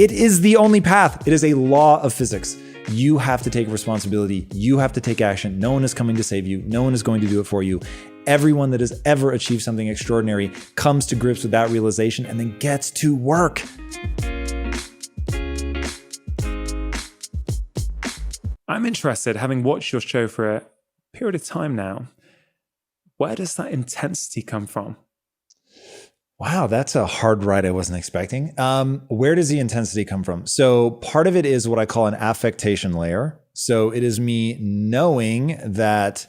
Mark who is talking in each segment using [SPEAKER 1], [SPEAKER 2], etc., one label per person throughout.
[SPEAKER 1] it is the only path. It is a law of physics. You have to take responsibility. You have to take action. No one is coming to save you. No one is going to do it for you. Everyone that has ever achieved something extraordinary comes to grips with that realization and then gets to work.
[SPEAKER 2] I'm interested, having watched your show for a period of time now, where does that intensity come from?
[SPEAKER 1] Wow, that's a hard ride I wasn't expecting. Where does the intensity come from? So part of it is what I call an affectation layer. So it is me knowing that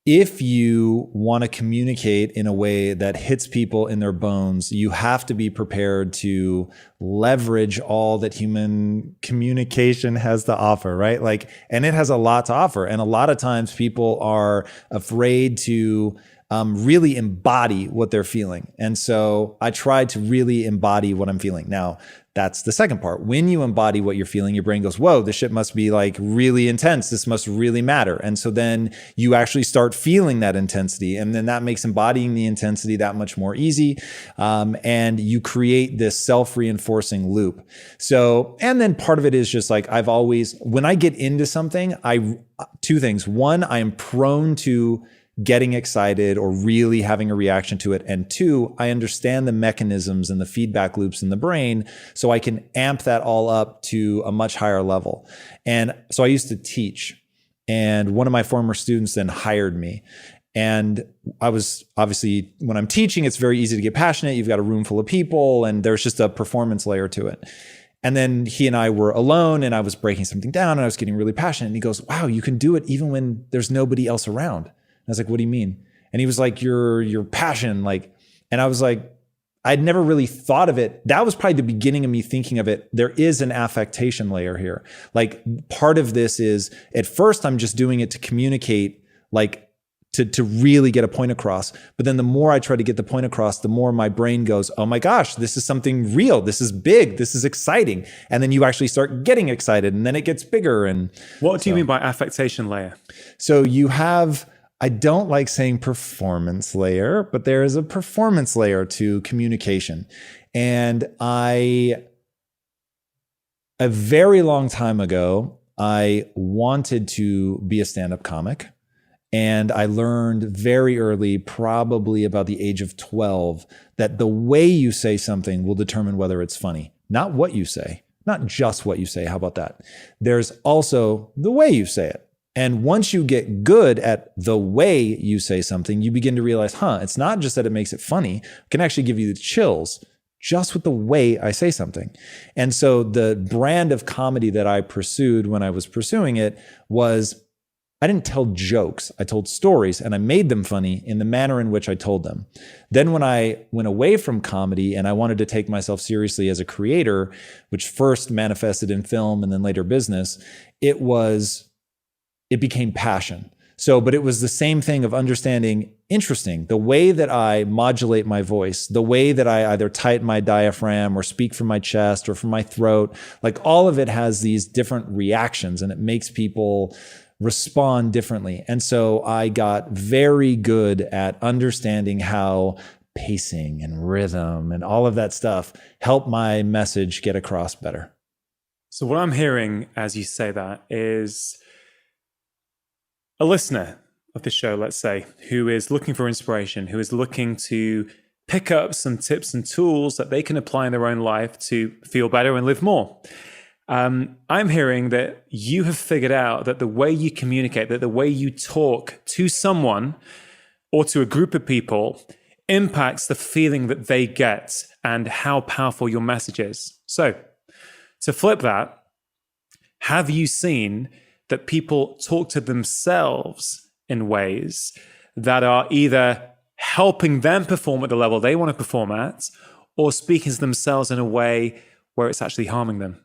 [SPEAKER 1] if you want to communicate in a way that hits people in their bones, you have to be prepared to leverage all that human communication has to offer, right? And it has a lot to offer. And a lot of times people are afraid to really embody what they're feeling. And so I try to really embody what I'm feeling. Now, that's the second part. When you embody what you're feeling, your brain goes, whoa, this shit must be really intense. This must really matter. And so then you actually start feeling that intensity. And then that makes embodying the intensity that much more easy. And you create this self-reinforcing loop. So, and then part of it is just I've always, when I get into something, two things. One, I am prone to getting excited or really having a reaction to it. And two, I understand the mechanisms and the feedback loops in the brain, so I can amp that all up to a much higher level. And so I used to teach, and one of my former students then hired me. And I was obviously, when I'm teaching, it's very easy to get passionate. You've got a room full of people, and there's just a performance layer to it. And then he and I were alone, and I was breaking something down, and I was getting really passionate. And he goes, wow, you can do it even when there's nobody else around. I was like, what do you mean? And he was like, your passion. And I was like, I'd never really thought of it. That was probably the beginning of me thinking of it. There is an affectation layer here. Part of this is, at first I'm just doing it to communicate, to really get a point across. But then the more I try to get the point across, the more my brain goes, oh my gosh, this is something real. This is big. This is exciting. And then you actually start getting excited, and then it gets bigger. And
[SPEAKER 2] what do you mean by affectation layer?
[SPEAKER 1] So you have, I don't like saying performance layer, but there is a performance layer to communication. And a very long time ago, I wanted to be a stand-up comic. And I learned very early, probably about the age of 12, that the way you say something will determine whether it's funny, not what you say, not just what you say. How about that? There's also the way you say it. And once you get good at the way you say something, you begin to realize, it's not just that it makes it funny. It can actually give you the chills just with the way I say something. And so the brand of comedy that I pursued when I was pursuing it was, I didn't tell jokes. I told stories, and I made them funny in the manner in which I told them. Then when I went away from comedy and I wanted to take myself seriously as a creator, which first manifested in film and then later business, it became passion. But it was the same thing of understanding, interesting, the way that I modulate my voice, the way that I either tighten my diaphragm or speak from my chest or from my throat, all of it has these different reactions, and it makes people respond differently. And so I got very good at understanding how pacing and rhythm and all of that stuff help my message get across better.
[SPEAKER 2] So what I'm hearing as you say that is a listener of the show, let's say, who is looking for inspiration, who is looking to pick up some tips and tools that they can apply in their own life to feel better and live more. I'm hearing that you have figured out that the way you communicate, that the way you talk to someone or to a group of people impacts the feeling that they get and how powerful your message is. So to flip that, have you seen that people talk to themselves in ways that are either helping them perform at the level they want to perform at, or speaking to themselves in a way where it's actually harming them?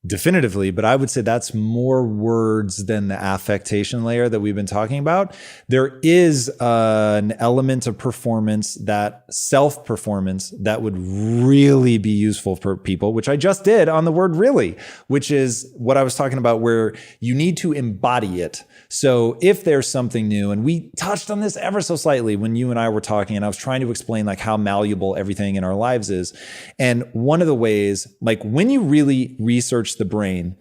[SPEAKER 1] definitively, but I would say that's more words than the affectation layer that we've been talking about. There is an element of performance, that self-performance, that would really be useful for people, which I just did on the word really, which is what I was talking about, where you need to embody it. So if there's something new, and we touched on this ever so slightly when you and I were talking, and I was trying to explain like how malleable everything in our lives is. And one of the ways, like when you really research the brain,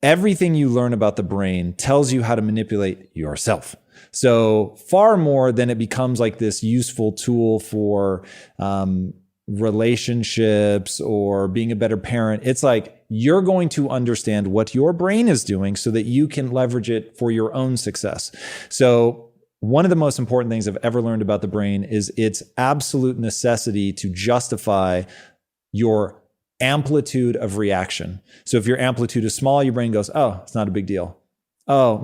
[SPEAKER 1] everything you learn about the brain tells you how to manipulate yourself. So far more than it becomes like this useful tool for relationships or being a better parent. It's like you're going to understand what your brain is doing so that you can leverage it for your own success. So one of the most important things I've ever learned about the brain is its absolute necessity to justify your amplitude of reaction. So if your amplitude is small, your brain goes, oh, it's not a big deal. Oh,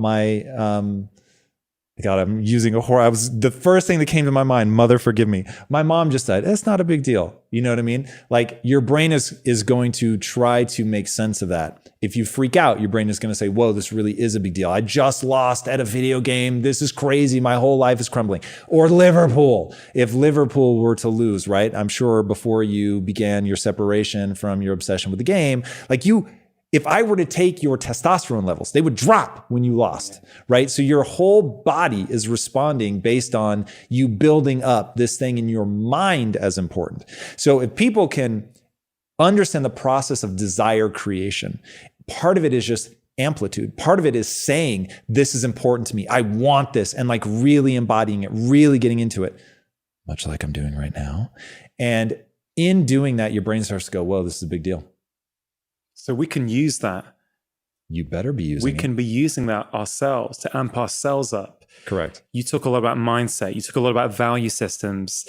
[SPEAKER 1] God, I'm using the first thing that came to my mind, mother, forgive me. My mom just died. It's not a big deal. You know what I mean? Like your brain is going to try to make sense of that. If you freak out, your brain is going to say, whoa, this really is a big deal. I just lost at a video game. This is crazy. My whole life is crumbling. Or Liverpool. If Liverpool were to lose, right? I'm sure before you began your separation from your obsession with the game, if I were to take your testosterone levels, they would drop when you lost, right? So your whole body is responding based on you building up this thing in your mind as important. So if people can understand the process of desire creation, part of it is just amplitude. Part of it is saying, this is important to me. I want this, and like really embodying it, really getting into it, much like I'm doing right now. And in doing that, your brain starts to go, whoa, this is a big deal.
[SPEAKER 2] So we can use that.
[SPEAKER 1] You better be using it.
[SPEAKER 2] We can be using that ourselves to amp ourselves up.
[SPEAKER 1] Correct.
[SPEAKER 2] You talk a lot about mindset. You talk a lot about value systems.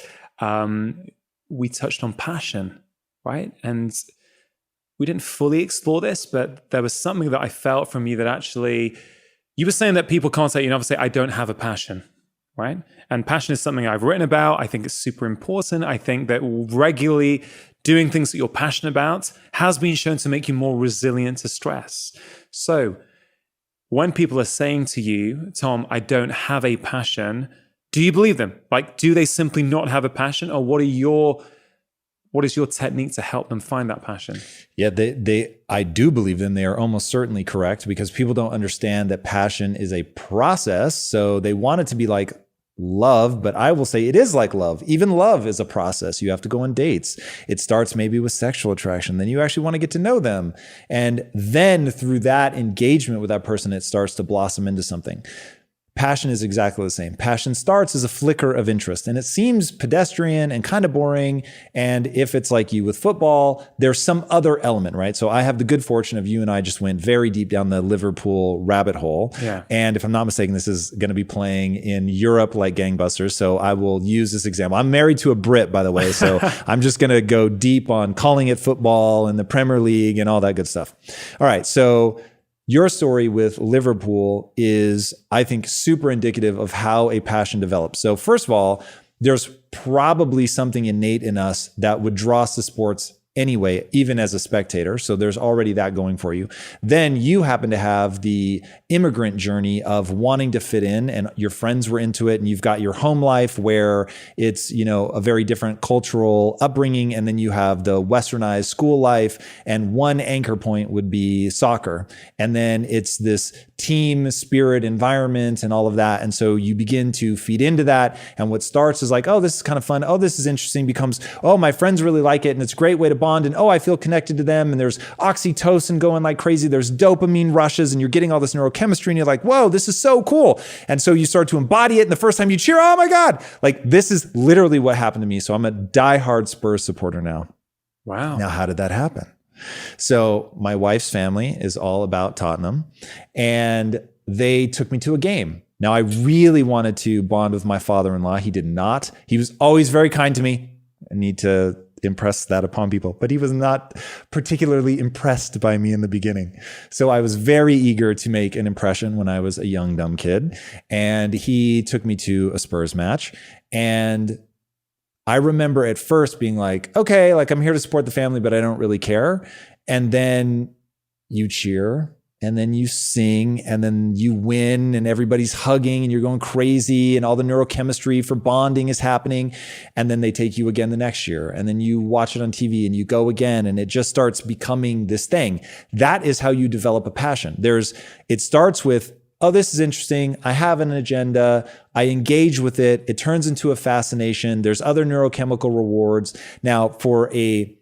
[SPEAKER 2] We touched on passion, right? And we didn't fully explore this, but there was something that I felt from you that actually, you were saying that people can't say, obviously, I don't have a passion, right? And passion is something I've written about. I think it's super important. I think that regularly doing things that you're passionate about has been shown to make you more resilient to stress. So when people are saying to you, Tom, I don't have a passion, do you believe them? Like, do they simply not have a passion? Or what is your technique to help them find that passion?
[SPEAKER 1] Yeah, I do believe them. They are almost certainly correct, because people don't understand that passion is a process. So they want it to be like love, but I will say it is like love. Even love is a process. You have to go on dates. It starts maybe with sexual attraction. Then you actually want to get to know them. And then through that engagement with that person, it starts to blossom into something. Passion is exactly the same. Passion starts as a flicker of interest, and it seems pedestrian and kind of boring. And if it's like you with football, there's some other element, right? So I have the good fortune of you and I just went very deep down the Liverpool rabbit hole.
[SPEAKER 2] Yeah.
[SPEAKER 1] And if I'm not mistaken, this is going to be playing in Europe like gangbusters. So I will use this example. I'm married to a Brit, by the way. So I'm just going to go deep on calling it football and the Premier League and all that good stuff. All right. So your story with Liverpool is, I think, super indicative of how a passion develops. So first of all, there's probably something innate in us that would draw us to sports anyway, even as a spectator. So there's already that going for you. Then you happen to have the immigrant journey of wanting to fit in, and your friends were into it, and you've got your home life where it's, a very different cultural upbringing. And then you have the westernized school life, and one anchor point would be soccer. And then it's this team spirit environment and all of that. And so you begin to feed into that. And what starts is like, oh, this is kind of fun. Oh, this is interesting, becomes, oh, my friends really like it. And it's a great way to bond. And oh, I feel connected to them. And there's oxytocin going like crazy. There's dopamine rushes, and you're getting all this neurochemistry, and you're like, whoa, this is so cool. And so you start to embody it. And the first time you cheer, oh my God, like this is literally what happened to me. So I'm a diehard Spurs supporter now.
[SPEAKER 2] Wow.
[SPEAKER 1] Now, how did that happen? So my wife's family is all about Tottenham, and they took me to a game. Now, I really wanted to bond with my father-in-law. He did not. He was always very kind to me. I need to impress that upon people, but he was not particularly impressed by me in the beginning. So I was very eager to make an impression when I was a young, dumb kid. And he took me to a Spurs match. And I remember at first being like, okay, like I'm here to support the family, but I don't really care. And then you cheer, and then you sing, and then you win, and everybody's hugging, and you're going crazy, and all the neurochemistry for bonding is happening. And then they take you again the next year, and then you watch it on TV, and you go again, and it just starts becoming this thing. That is how you develop a passion. It starts with, oh, this is interesting. I have an agenda. I engage with it. It turns into a fascination. There's other neurochemical rewards. Now, for a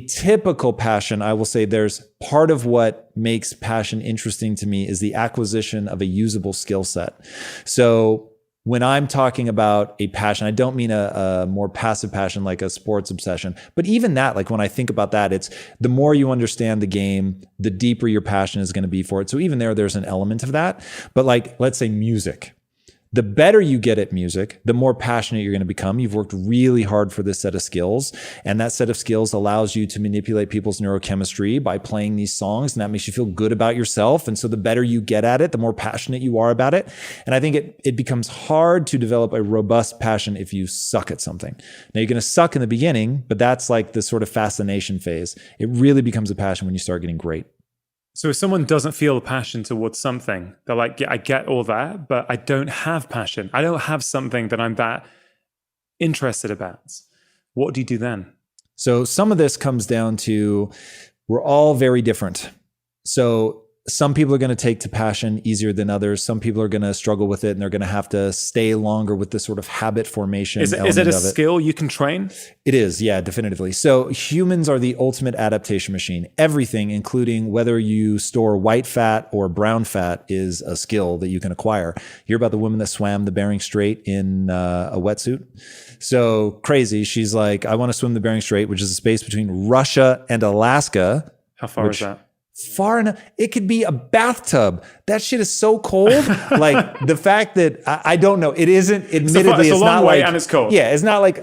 [SPEAKER 1] typical passion, I will say there's part of what makes passion interesting to me is the acquisition of a usable skill set. So when I'm talking about a passion, I don't mean a more passive passion like a sports obsession, but even that, like when I think about that, it's the more you understand the game, the deeper your passion is going to be for it. So even there's an element of that. But like, let's say music. The better you get at music, the more passionate you're going to become. You've worked really hard for this set of skills, and that set of skills allows you to manipulate people's neurochemistry by playing these songs, and that makes you feel good about yourself. And so the better you get at it, the more passionate you are about it. And I think it becomes hard to develop a robust passion if you suck at something. Now, you're going to suck in the beginning, but that's like the sort of fascination phase. It really becomes a passion when you start getting great.
[SPEAKER 2] So if someone doesn't feel a passion towards something, they're like, yeah, I get all that, but I don't have passion. I don't have something that I'm that interested about. What do you do then?
[SPEAKER 1] So some of this comes down to, we're all very different. So some people are going to take to passion easier than others. Some people are going to struggle with it, and they're going to have to stay longer with the sort of habit formation.
[SPEAKER 2] Is it a skill you can train?
[SPEAKER 1] It is, yeah, definitively. So humans are the ultimate adaptation machine. Everything, including whether you store white fat or brown fat, is a skill that you can acquire. Hear about the woman that swam the Bering Strait in a wetsuit? So crazy. She's like, I want to swim the Bering Strait, which is a space between Russia and Alaska.
[SPEAKER 2] How far is that?
[SPEAKER 1] Far enough. It could be a bathtub. That shit is so cold. Like the fact that I don't know. It isn't, admittedly,
[SPEAKER 2] it's a long way and it's cold.
[SPEAKER 1] Yeah, it's not like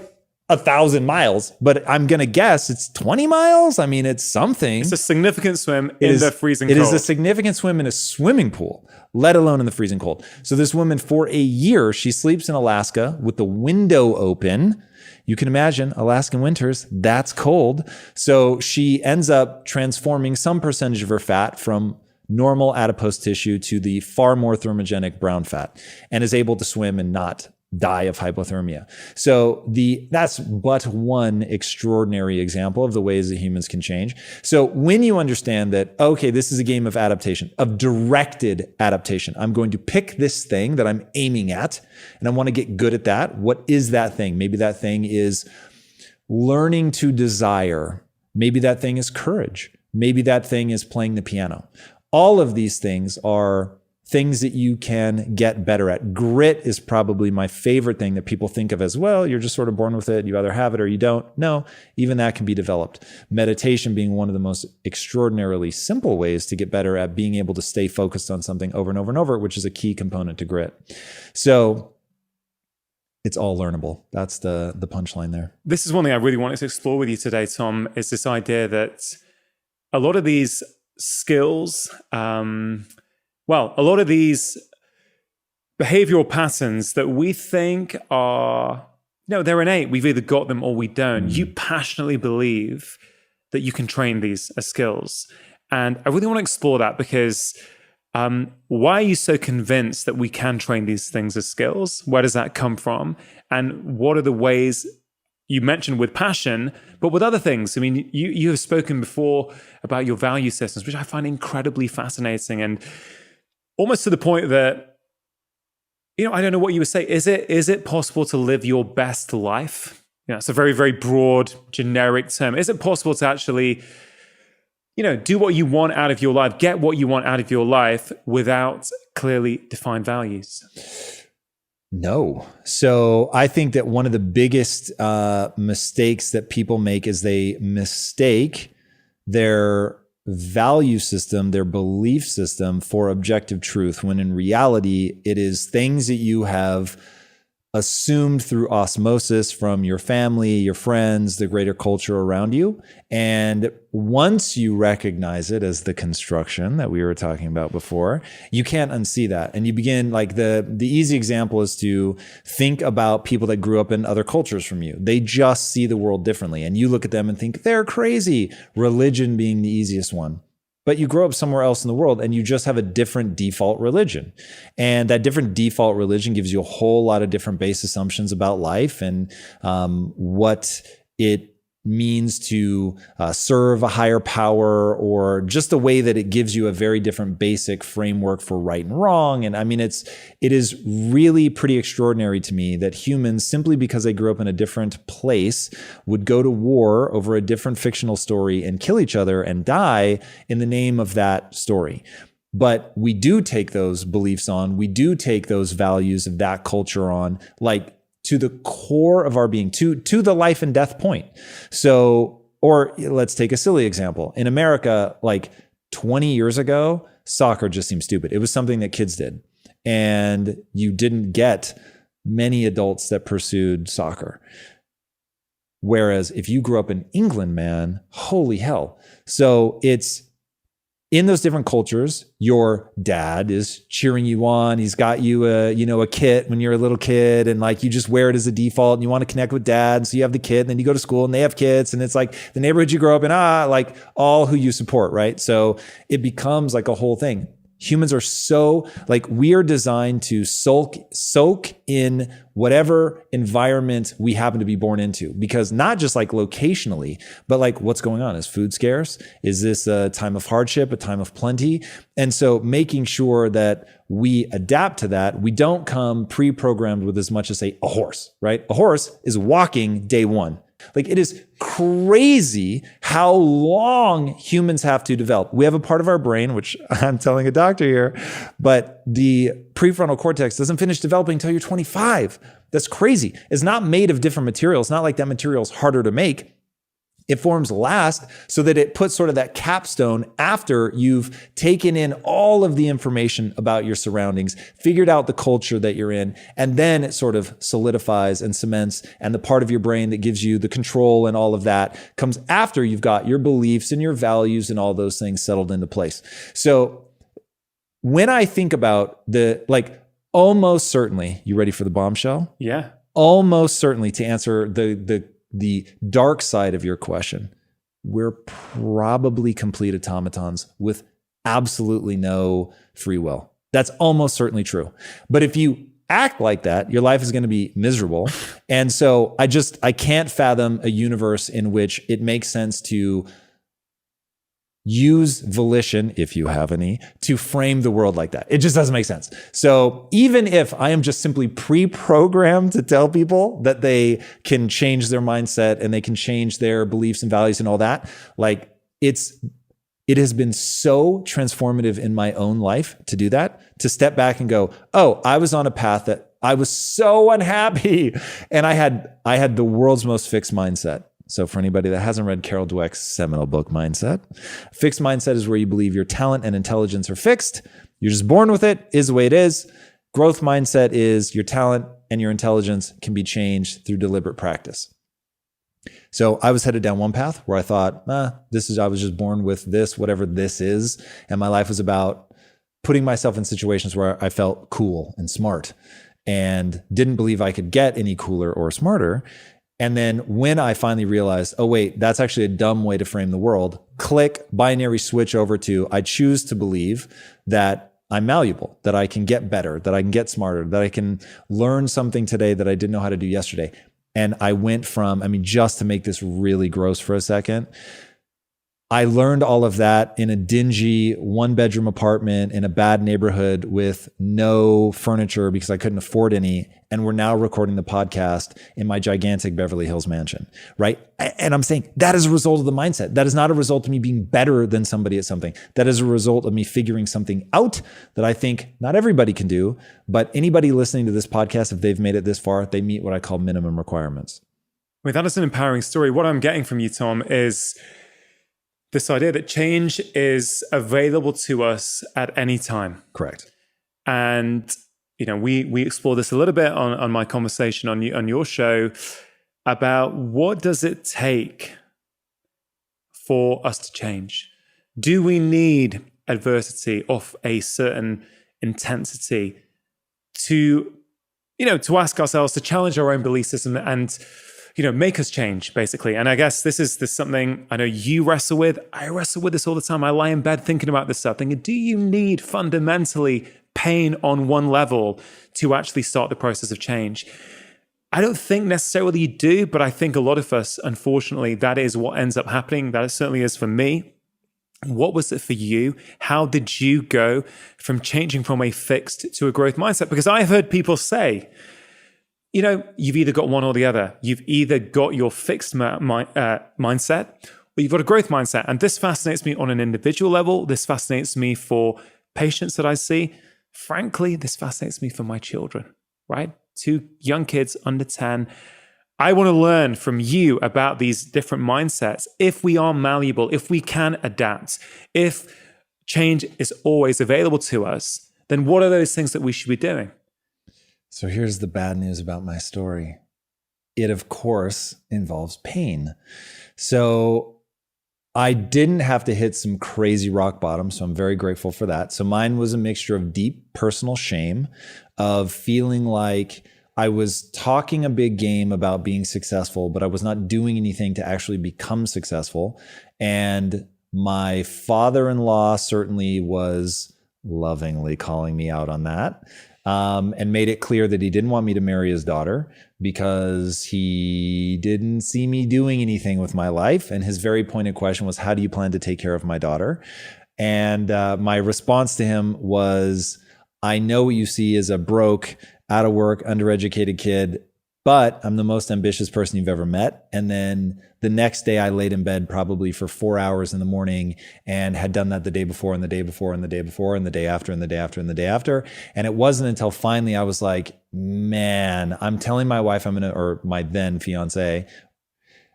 [SPEAKER 1] 1,000 miles, but I'm going to guess it's 20 miles. I mean, it's something.
[SPEAKER 2] It's a significant swim in the freezing cold.
[SPEAKER 1] It is a significant swim in a swimming pool, let alone in the freezing cold. So this woman, for a year, she sleeps in Alaska with the window open. You can imagine Alaskan winters, that's cold. So she ends up transforming some percentage of her fat from normal adipose tissue to the far more thermogenic brown fat, and is able to swim and not die of hypothermia. So that's but one extraordinary example of the ways that humans can change. So when you understand that, okay, this is a game of adaptation, of directed adaptation. I'm going to pick this thing that I'm aiming at, and I want to get good at that. What is that thing? Maybe that thing is learning to desire. Maybe that thing is courage. Maybe that thing is playing the piano. All of these things are things that you can get better at. Grit is probably my favorite thing that people think of as, well, you're just sort of born with it. You either have it or you don't. No, even that can be developed. Meditation being one of the most extraordinarily simple ways to get better at being able to stay focused on something over and over and over, which is a key component to grit. So it's all learnable. That's the punchline there.
[SPEAKER 2] This is one thing I really wanted to explore with you today, Tom, is this idea that a lot of these skills, a lot of these behavioral patterns that we think are, they're innate. We've either got them or we don't. You passionately believe that you can train these as skills. And I really want to explore that because why are you so convinced that we can train these things as skills? Where does that come from? And what are the ways you mentioned with passion, but with other things? I mean, you have spoken before about your value systems, which I find incredibly fascinating, and almost to the point that, I don't know what you would say. Is it possible to live your best life? It's a very, very broad, generic term. Is it possible to actually, do what you want out of your life, get what you want out of your life without clearly defined values?
[SPEAKER 1] No. So I think that one of the biggest mistakes that people make is they mistake their value system, their belief system, for objective truth, when in reality, it is things that you have assumed through osmosis from your family, your friends, the greater culture around you. And once you recognize it as the construction that we were talking about before, you can't unsee that. And you begin, like the easy example is to think about people that grew up in other cultures from you. They just see the world differently. And you look at them and think they're crazy. Religion being the easiest one. but you grow up somewhere else in the world and you just have a different default religion. And that different default religion gives you a whole lot of different base assumptions about life and what it means to serve a higher power, or just the way that it gives you a very different basic framework for right and wrong. And I mean, it is really pretty extraordinary to me that humans, simply because they grew up in a different place, would go to war over a different fictional story and kill each other and die in the name of that story. But we do take those beliefs on, we do take those values of that culture on, like, to the core of our being, to the life and death point. So, or let's take a silly example. In America, like 20 years ago, soccer just seemed stupid. It was something that kids did. And you didn't get many adults that pursued soccer. Whereas if you grew up in England, man, holy hell. So it's, in those different cultures, your dad is cheering you on. He's got you a kit when you're a little kid, and like you just wear it as a default and you want to connect with dad. So you have the kid, and then you go to school and they have kids, and it's like the neighborhood you grow up in, like all who you support, right? So it becomes like a whole thing. Humans are so, like, we are designed to soak in whatever environment we happen to be born into, because not just like locationally, but like what's going on. Is food scarce? Is this a time of hardship, a time of plenty? And so making sure that we adapt to that, we don't come pre-programmed with as much as, say, a horse, right? A horse is walking day one. Like, it is crazy how long humans have to develop. We have a part of our brain, which I'm telling a doctor here, but the prefrontal cortex doesn't finish developing until you're 25. That's crazy. It's not made of different materials. It's not like that material is harder to make. It forms last so that it puts sort of that capstone after you've taken in all of the information about your surroundings, figured out the culture that you're in, and then it sort of solidifies and cements, and the part of your brain that gives you the control and all of that comes after you've got your beliefs and your values and all those things settled into place. So when I think about almost certainly, you ready for the bombshell?
[SPEAKER 2] Yeah.
[SPEAKER 1] Almost certainly, to answer the dark side of your question, we're probably complete automatons with absolutely no free will. That's almost certainly true. But if you act like that, your life is going to be miserable. And so I can't fathom a universe in which it makes sense to use volition, if you have any, to frame the world like that. It just doesn't make sense. So even if I am just simply pre-programmed to tell people that they can change their mindset and they can change their beliefs and values and all that, like it has been so transformative in my own life to do that, to step back and go, oh, I was on a path that I was so unhappy, and I had the world's most fixed mindset. So for anybody that hasn't read Carol Dweck's seminal book, Mindset, fixed mindset is where you believe your talent and intelligence are fixed. You're just born with it, is the way it is. Growth mindset is your talent and your intelligence can be changed through deliberate practice. So I was headed down one path where I thought, I was just born with this, whatever this is. And my life was about putting myself in situations where I felt cool and smart and didn't believe I could get any cooler or smarter. And then when I finally realized, oh wait, that's actually a dumb way to frame the world, click, binary switch over to, I choose to believe that I'm malleable, that I can get better, that I can get smarter, that I can learn something today that I didn't know how to do yesterday. And I went from, just to make this really gross for a second, I learned all of that in a dingy 1-bedroom apartment in a bad neighborhood with no furniture because I couldn't afford any. And we're now recording the podcast in my gigantic Beverly Hills mansion, right? And I'm saying that is a result of the mindset. That is not a result of me being better than somebody at something. That is a result of me figuring something out that I think not everybody can do, but anybody listening to this podcast, if they've made it this far, they meet what I call minimum requirements.
[SPEAKER 2] Well, that is an empowering story. What I'm getting from you, Tom, is this idea that change is available to us at any time.
[SPEAKER 1] Correct.
[SPEAKER 2] And, we explore this a little bit on my conversation on your show about what does it take for us to change? Do we need adversity of a certain intensity to ask ourselves, to challenge our own belief system and, make us change, basically. And I guess this is something I know you wrestle with. I wrestle with this all the time. I lie in bed thinking about this stuff, thinking, do you need fundamentally pain on one level to actually start the process of change? I don't think necessarily you do, but I think a lot of us, unfortunately, that is what ends up happening. That certainly is for me. What was it for you? How did you go from changing from a fixed to a growth mindset? Because I've heard people say, you've either got one or the other. You've either got your fixed mindset or you've got a growth mindset. And this fascinates me on an individual level. This fascinates me for patients that I see. Frankly, this fascinates me for my children, right? 2 young kids under 10. I want to learn from you about these different mindsets. If we are malleable, if we can adapt, if change is always available to us, then what are those things that we should be doing?
[SPEAKER 1] So here's the bad news about my story. It, of course, involves pain. So I didn't have to hit some crazy rock bottom, so I'm very grateful for that. So mine was a mixture of deep personal shame, of feeling like I was talking a big game about being successful, but I was not doing anything to actually become successful. And my father-in-law certainly was lovingly calling me out on that. And made it clear that he didn't want me to marry his daughter because he didn't see me doing anything with my life. And his very pointed question was, how do you plan to take care of my daughter? And my response to him was, I know what you see as a broke, out of work, undereducated kid, but I'm the most ambitious person you've ever met. And then the next day I laid in bed probably for 4 hours in the morning and had done that the day before and the day before and the day before and the day after and the day after and the day after. And it wasn't until finally I was like, man, I'm telling my wife or my then fiance,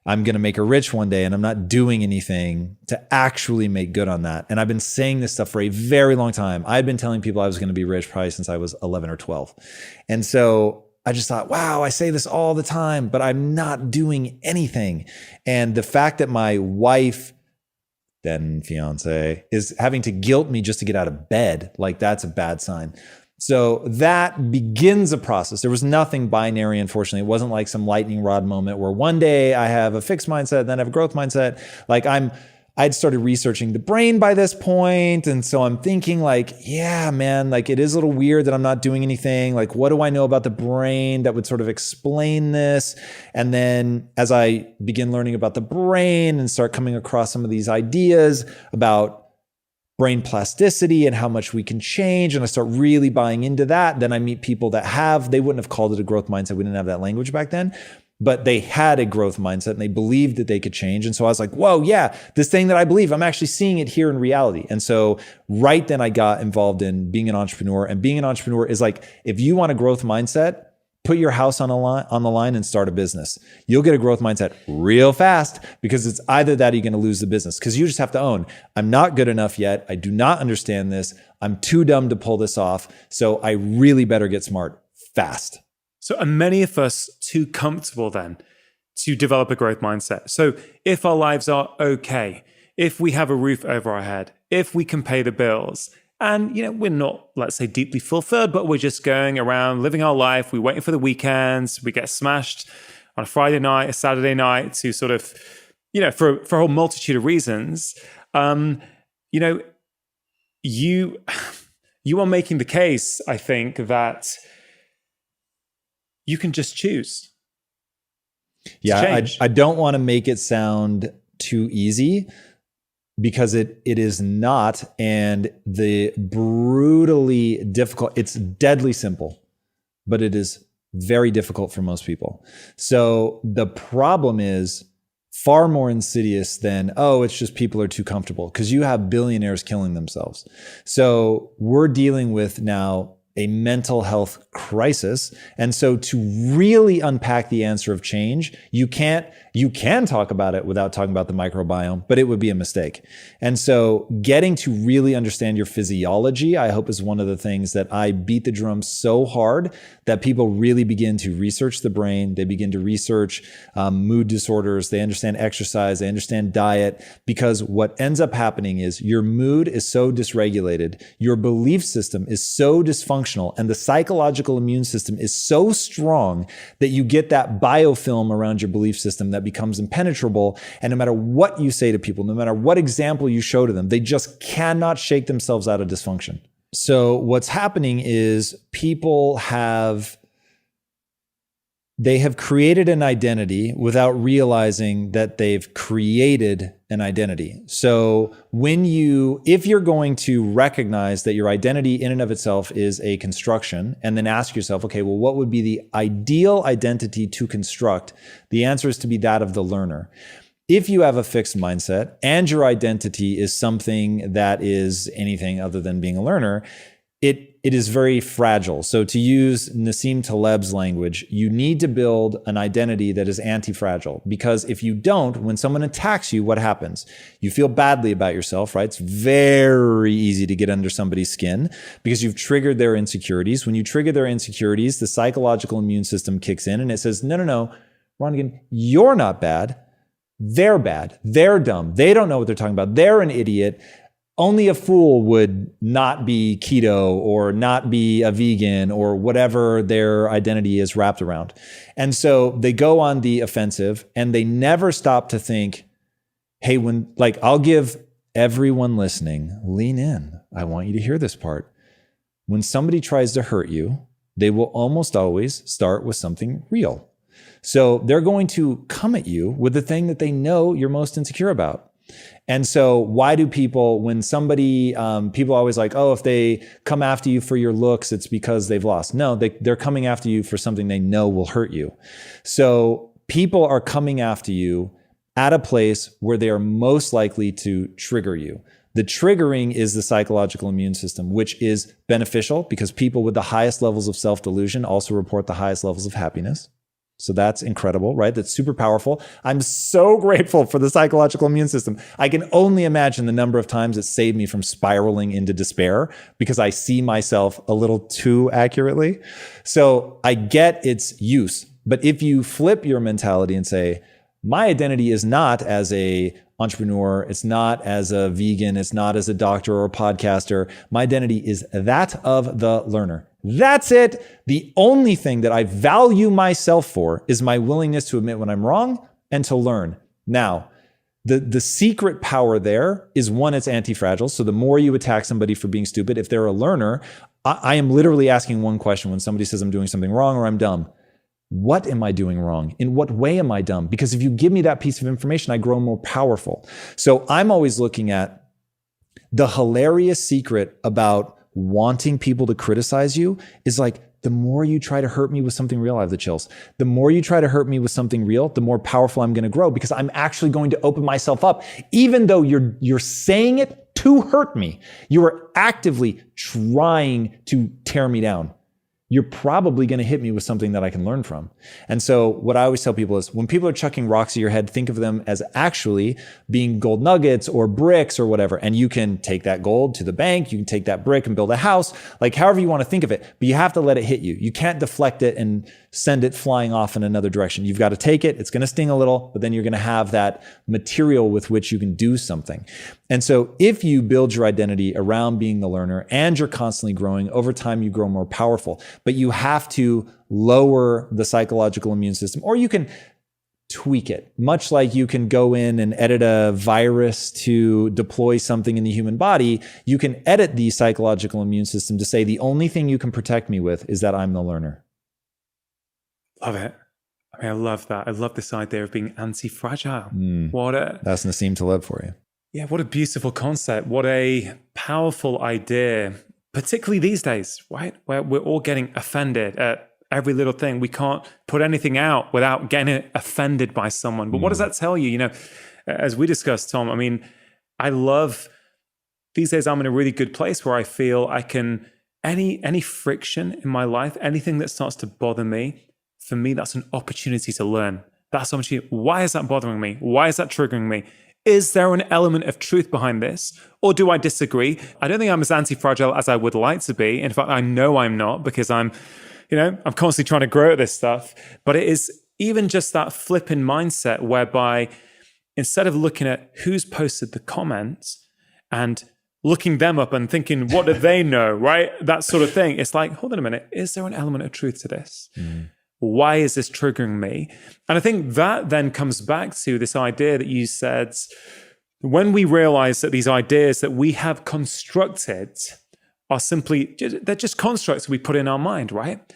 [SPEAKER 1] I'm going to make her rich one day, and I'm not doing anything to actually make good on that. And I've been saying this stuff for a very long time. I've been telling people I was going to be rich probably since I was 11 or 12. And so I just thought, wow, I say this all the time, but I'm not doing anything. And the fact that my wife, then fiance, is having to guilt me just to get out of bed, like that's a bad sign. So that begins a process. There was nothing binary, unfortunately. It wasn't like some lightning rod moment where one day I have a fixed mindset, then I have a growth mindset. Like I'd started researching the brain by this point. And so I'm thinking like, yeah, man, like it is a little weird that I'm not doing anything. Like, what do I know about the brain that would sort of explain this? And then as I begin learning about the brain and start coming across some of these ideas about brain plasticity and how much we can change, and I start really buying into that, then I meet people that they wouldn't have called it a growth mindset. We didn't have that language back then, but they had a growth mindset and they believed that they could change. And so I was like, whoa, yeah, this thing that I believe, I'm actually seeing it here in reality. And so right then I got involved in being an entrepreneur. And being an entrepreneur is like, if you want a growth mindset, put your house on the line and start a business. You'll get a growth mindset real fast, because it's either that or you're going to lose the business, because you just have to own, I'm not good enough yet. I do not understand this. I'm too dumb to pull this off. So I really better get smart fast.
[SPEAKER 2] So are many of us too comfortable then to develop a growth mindset? So if our lives are okay, if we have a roof over our head, if we can pay the bills, and we're not, let's say, deeply fulfilled, but we're just going around living our life, we're waiting for the weekends, we get smashed on a Friday night, a Saturday night to sort of, for a whole multitude of reasons, you are making the case, I think, that you can just choose.
[SPEAKER 1] Yeah, I don't want to make it sound too easy, because it is not. And the brutally difficult, it's deadly simple, but it is very difficult for most people. So the problem is far more insidious than, oh, it's just people are too comfortable, because you have billionaires killing themselves. So we're dealing with now a mental health crisis. And so to really unpack the answer of change, you can't You can talk about it without talking about the microbiome, but it would be a mistake. And so getting to really understand your physiology, I hope, is one of the things that I beat the drum so hard that people really begin to research the brain. They begin to research mood disorders. They understand exercise. They understand diet, because what ends up happening is your mood is so dysregulated, your belief system is so dysfunctional, and the psychological immune system is so strong that you get that biofilm around your belief system that becomes impenetrable. And no matter what you say to people, no matter what example you show to them, they just cannot shake themselves out of dysfunction. So what's happening is they have created an identity without realizing that they've created an identity. So if you're going to recognize that your identity in and of itself is a construction, and then ask yourself, okay, well, what would be the ideal identity to construct? The answer is to be that of the learner. If you have a fixed mindset and your identity is something that is anything other than being a learner, it is very fragile. So to use Nassim Taleb's language, you need to build an identity that is anti-fragile, because if you don't, when someone attacks you, what happens? You feel badly about yourself, right? It's very easy to get under somebody's skin because you've triggered their insecurities. When you trigger their insecurities, the psychological immune system kicks in and it says, no, Ronigan, you're not bad. They're bad. They're dumb. They don't know what they're talking about. They're an idiot. Only a fool would not be keto or not be a vegan or whatever their identity is wrapped around. And so they go on the offensive and they never stop to think, hey, I'll give everyone listening, lean in. I want you to hear this part. When somebody tries to hurt you, they will almost always start with something real. So they're going to come at you with the thing that they know you're most insecure about. And so why do people always like, oh, if they come after you for your looks, it's because they've lost. No, they're coming after you for something they know will hurt you. So people are coming after you at a place where they are most likely to trigger you. The triggering is the psychological immune system, which is beneficial because people with the highest levels of self-delusion also report the highest levels of happiness. So that's incredible, right? That's super powerful. I'm so grateful for the psychological immune system. I can only imagine the number of times it saved me from spiraling into despair because I see myself a little too accurately. So I get its use. But if you flip your mentality and say, my identity is not as a entrepreneur, it's not as a vegan, it's not as a doctor or a podcaster. My identity is that of the learner. That's it. The only thing that I value myself for is my willingness to admit when I'm wrong and to learn. Now, the secret power there is, one, it's anti-fragile. So the more you attack somebody for being stupid, if they're a learner, I am literally asking one question when somebody says I'm doing something wrong or I'm dumb. What am I doing wrong? In what way am I dumb? Because if you give me that piece of information, I grow more powerful. So I'm always looking at the hilarious secret about wanting people to criticize you is like, the more you try to hurt me with something real, I have the chills. The more you try to hurt me with something real, the more powerful I'm going to grow because I'm actually going to open myself up. Even though you're saying it to hurt me, you are actively trying to tear me down. You're probably going to hit me with something that I can learn from. And so what I always tell people is when people are chucking rocks at your head, think of them as actually being gold nuggets or bricks or whatever. And you can take that gold to the bank. You can take that brick and build a house, like however you want to think of it, but you have to let it hit you. You can't deflect it and send it flying off in another direction. You've got to take it. It's going to sting a little, but then you're going to have that material with which you can do something. And so if you build your identity around being the learner and you're constantly growing, over time you grow more powerful. But you have to lower the psychological immune system, or you can tweak it, much like you can go in and edit a virus to deploy something in the human body. You can edit the psychological immune system to say the only thing you can protect me with is that I'm the learner.
[SPEAKER 2] Love it. I mean, I love that. I love this idea of being anti-fragile.
[SPEAKER 1] That's Nassim Taleb for you.
[SPEAKER 2] Yeah, what a beautiful concept. What a powerful idea, particularly these days, right? Where we're all getting offended at every little thing. We can't put anything out without getting offended by someone. But what does that tell you? You know, as we discussed, Tom, I mean, I love, these days I'm in a really good place where I feel I can, any friction in my life, anything that starts to bother me, for me, that's an opportunity to learn. That's so much. Why is that bothering me? Why is that triggering me? Is there an element of truth behind this? Or do I disagree? I don't think I'm as anti-fragile as I would like to be. In fact, I know I'm not, because I'm constantly trying to grow at this stuff. But it is even just that flip in mindset whereby instead of looking at who's posted the comments and looking them up and thinking, what do they know, right? That sort of thing. It's like, hold on a minute. Is there an element of truth to this? Why is this triggering me? And I think that then comes back to this idea that you said, when we realize that these ideas that we have constructed are simply, they're just constructs we put in our mind, right?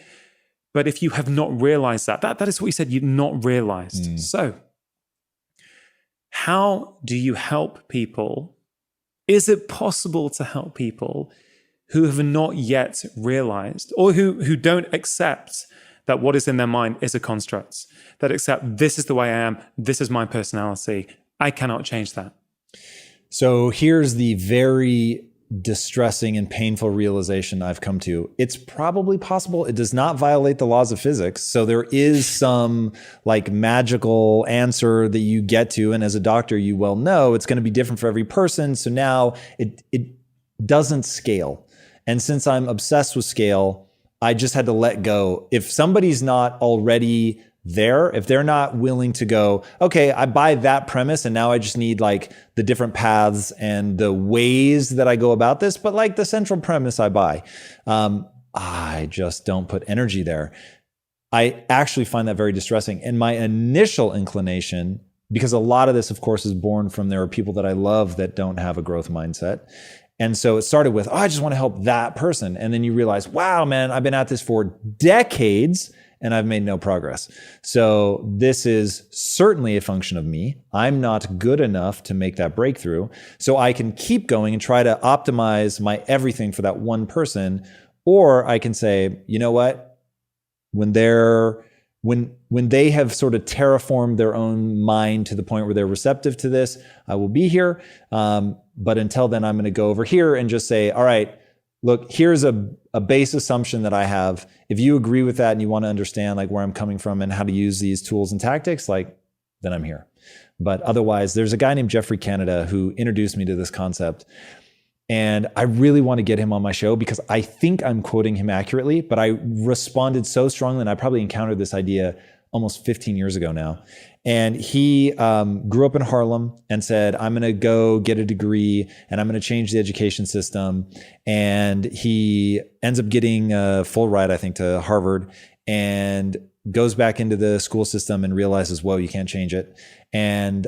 [SPEAKER 2] But if you have not realized that is what you said, you've not realized. So how do you help people? Is it possible to help people who have not yet realized, or who don't accept that what is in their mind is a construct, that accept this is the way I am, this is my personality, I cannot change that?
[SPEAKER 1] So here's the very distressing and painful realization I've come to. It's probably possible. It does not violate the laws of physics. So there is some like magical answer that you get to. And as a doctor, you well know it's going to be different for every person. So now it doesn't scale. And since I'm obsessed with scale, I just had to let go. If somebody's not already there, if they're not willing to go, okay, I buy that premise and now I just need like the different paths and the ways that I go about this, but like the central premise I buy, I just don't put energy there. I actually find that very distressing. And my initial inclination, because a lot of this, of course, is born from there are people that I love that don't have a growth mindset. And so it started with, I just want to help that person. And then you realize, wow, man, I've been at this for decades and I've made no progress. So this is certainly a function of me. I'm not good enough to make that breakthrough. So I can keep going and try to optimize my everything for that one person. Or I can say, you know what? When they have sort of terraformed their own mind to the point where they're receptive to this, I will be here. But until then, I'm going to go over here and just say, all right, look, here's a base assumption that I have. If you agree with that and you want to understand like where I'm coming from and how to use these tools and tactics, like then I'm here. But otherwise, there's a guy named Jeffrey Canada who introduced me to this concept. And I really want to get him on my show because I think I'm quoting him accurately, but I responded so strongly, and I probably encountered this idea almost 15 years ago now. And he grew up in Harlem and said, I'm going to go get a degree and I'm going to change the education system. And he ends up getting a full ride, I think, to Harvard, and goes back into the school system and realizes, whoa, you can't change it. And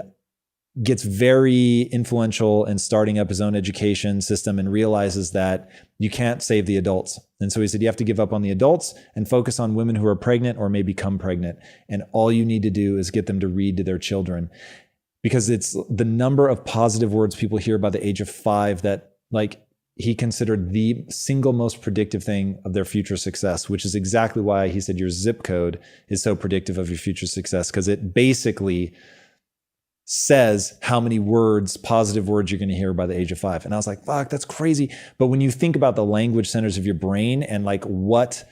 [SPEAKER 1] gets very influential in starting up his own education system and realizes that you can't save the adults. And so he said, you have to give up on the adults and focus on women who are pregnant or may become pregnant. And all you need to do is get them to read to their children, because it's the number of positive words people hear by the age of 5 that like he considered the single most predictive thing of their future success, which is exactly why he said your zip code is so predictive of your future success, because it basically says how many words, positive words, you're going to hear by the age of 5. And I was like, fuck, that's crazy. But when you think about the language centers of your brain and like what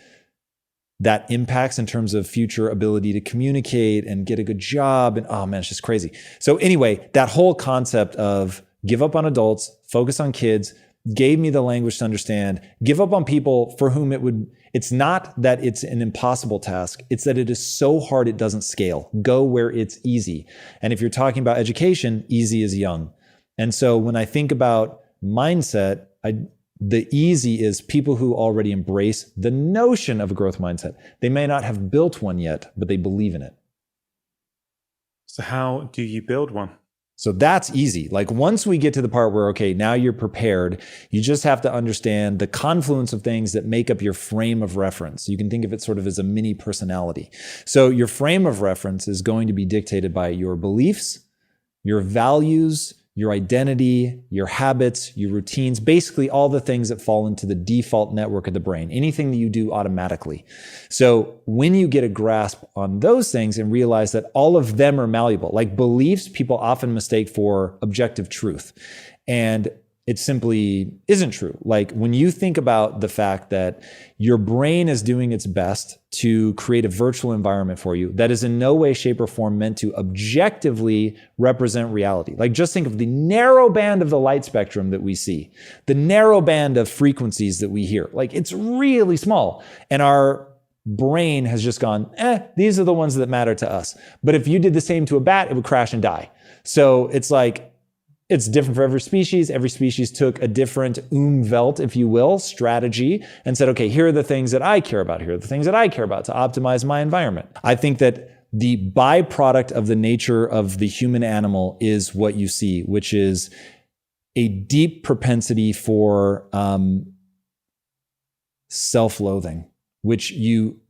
[SPEAKER 1] that impacts in terms of future ability to communicate and get a good job, and oh man, it's just crazy. So anyway, that whole concept of give up on adults, focus on kids, gave me the language to understand, give up on people for whom it's not that it's an impossible task. It's that it is so hard it doesn't scale. Go where it's easy. And if you're talking about education, easy is young. And so when I think about mindset, the easy is people who already embrace the notion of a growth mindset. They may not have built one yet, but they believe in it.
[SPEAKER 2] So how do you build one?
[SPEAKER 1] So that's easy. Like once we get to the part where, okay, now you're prepared, you just have to understand the confluence of things that make up your frame of reference. You can think of it sort of as a mini personality. So your frame of reference is going to be dictated by your beliefs, your values, your identity, your habits, your routines, basically all the things that fall into the default network of the brain, anything that you do automatically. So when you get a grasp on those things and realize that all of them are malleable, like beliefs, people often mistake for objective truth. And it simply isn't true. Like when you think about the fact that your brain is doing its best to create a virtual environment for you that is in no way, shape, or form meant to objectively represent reality. Like just think of the narrow band of the light spectrum that we see, the narrow band of frequencies that we hear. Like it's really small. And our brain has just gone, these are the ones that matter to us. But if you did the same to a bat, it would crash and die. So it's like, it's different for every species. Every species took a different Umwelt, if you will, strategy and said, okay, here are the things that I care about. Here are the things that I care about to optimize my environment. I think that the byproduct of the nature of the human animal is what you see, which is a deep propensity for self-loathing, which you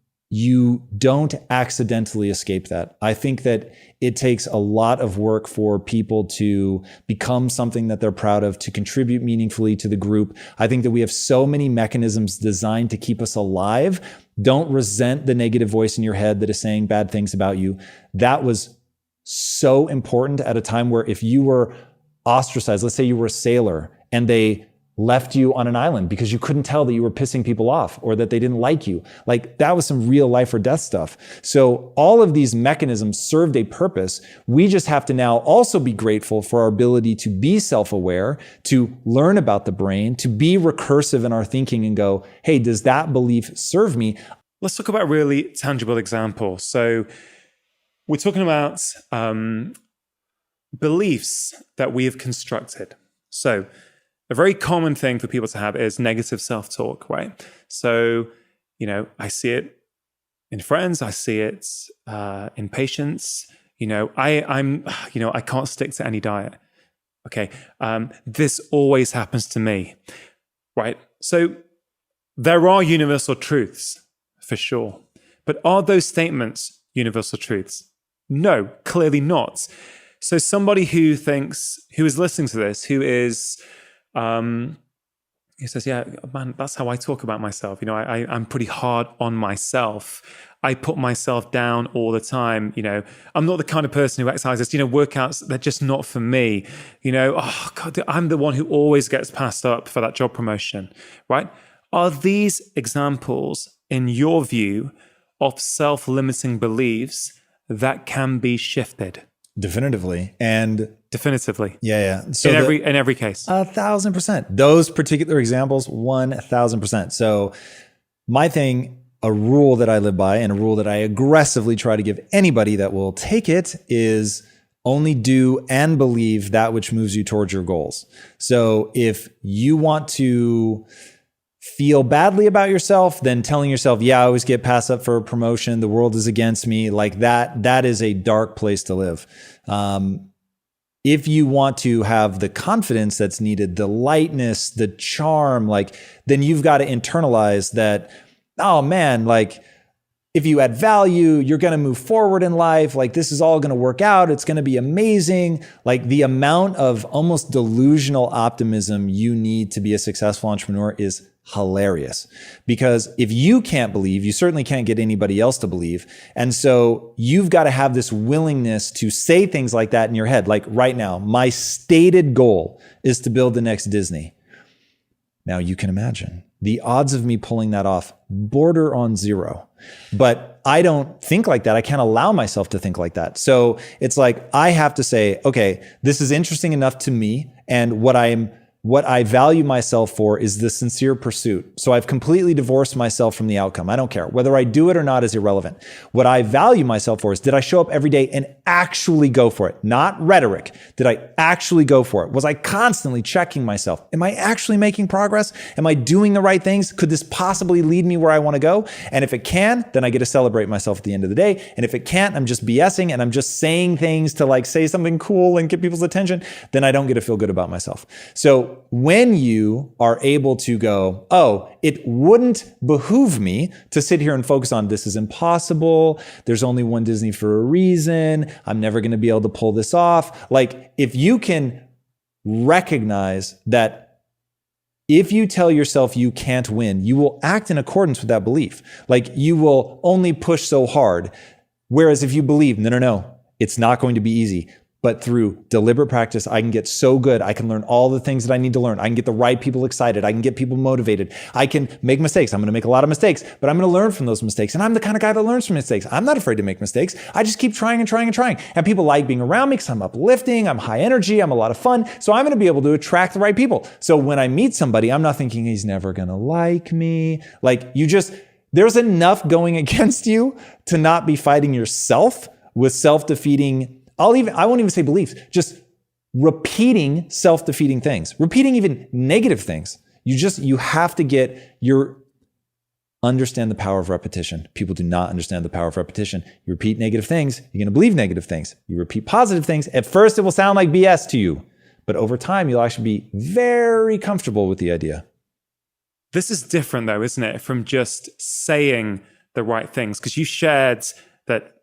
[SPEAKER 1] don't accidentally escape that. I think that it takes a lot of work for people to become something that they're proud of, to contribute meaningfully to the group. I think that we have so many mechanisms designed to keep us alive. Don't resent the negative voice in your head that is saying bad things about you. That was so important at a time where if you were ostracized, let's say you were a sailor and they left you on an island because you couldn't tell that you were pissing people off or that they didn't like you. Like that was some real life or death stuff. So all of these mechanisms served a purpose. We just have to now also be grateful for our ability to be self-aware, to learn about the brain, to be recursive in our thinking and go, hey, does that belief serve me?
[SPEAKER 2] Let's talk about a really tangible example. So we're talking about beliefs that we have constructed. So a very common thing for people to have is negative self-talk, right? So, I see it in friends, I see it in patients. I can't stick to any diet. Okay, this always happens to me, right? So there are universal truths for sure, but are those statements universal truths? No, clearly not. So somebody who is listening to this, who is he says, yeah, man, that's how I talk about myself. I'm pretty hard on myself. I put myself down all the time. I'm not the kind of person who exercises, workouts, they're just not for me. Oh God, I'm the one who always gets passed up for that job promotion, right? Are these examples, in your view, of self-limiting beliefs that can be shifted?
[SPEAKER 1] Definitively. And
[SPEAKER 2] definitively.
[SPEAKER 1] Yeah. So
[SPEAKER 2] in every case.
[SPEAKER 1] 1,000%. Those particular examples, 1,000%. So my thing, a rule that I live by and a rule that I aggressively try to give anybody that will take it is only do and believe that which moves you towards your goals. So if you want to feel badly about yourself, then telling yourself, yeah, I always get passed up for a promotion, the world is against me, like that is a dark place to live. If you want to have the confidence that's needed, the lightness, the charm, then you've got to internalize that, oh man, if you add value, you're going to move forward in life. This is all going to work out. It's going to be amazing. The amount of almost delusional optimism you need to be a successful entrepreneur is hilarious, because if you can't believe, you certainly can't get anybody else to believe. And so you've got to have this willingness to say things like that in your head. Like right now, my stated goal is to build the next Disney. Now you can imagine the odds of me pulling that off border on zero, but I don't think like that. I can't allow myself to think like that. So it's like, I have to say, okay, this is interesting enough to me. And what I value myself for is the sincere pursuit. So I've completely divorced myself from the outcome. I don't care. Whether I do it or not is irrelevant. What I value myself for is, did I show up every day and actually go for it? Not rhetoric. Did I actually go for it? Was I constantly checking myself? Am I actually making progress? Am I doing the right things? Could this possibly lead me where I want to go? And if it can, then I get to celebrate myself at the end of the day. And if it can't, I'm just BSing and I'm just saying things to say something cool and get people's attention, then I don't get to feel good about myself. So when you are able to go, oh, it wouldn't behoove me to sit here and focus on this is impossible. There's only one Disney for a reason. I'm never going to be able to pull this off. If you can recognize that if you tell yourself you can't win, you will act in accordance with that belief. You will only push so hard. Whereas if you believe, no, it's not going to be easy. But through deliberate practice, I can get so good. I can learn all the things that I need to learn. I can get the right people excited. I can get people motivated. I can make mistakes. I'm going to make a lot of mistakes, but I'm going to learn from those mistakes. And I'm the kind of guy that learns from mistakes. I'm not afraid to make mistakes. I just keep trying and trying and trying. And people like being around me because I'm uplifting. I'm high energy. I'm a lot of fun. So I'm going to be able to attract the right people. So when I meet somebody, I'm not thinking he's never going to like me. Like there's enough going against you to not be fighting yourself with self-defeating. I won't even say beliefs, just repeating self-defeating things, repeating even negative things. You have to understand the power of repetition. People do not understand the power of repetition. You repeat negative things, you're going to believe negative things. You repeat positive things. At first, it will sound like BS to you, but over time, you'll actually be very comfortable with the idea.
[SPEAKER 2] This is different though, isn't it? From just saying the right things. Because you shared that,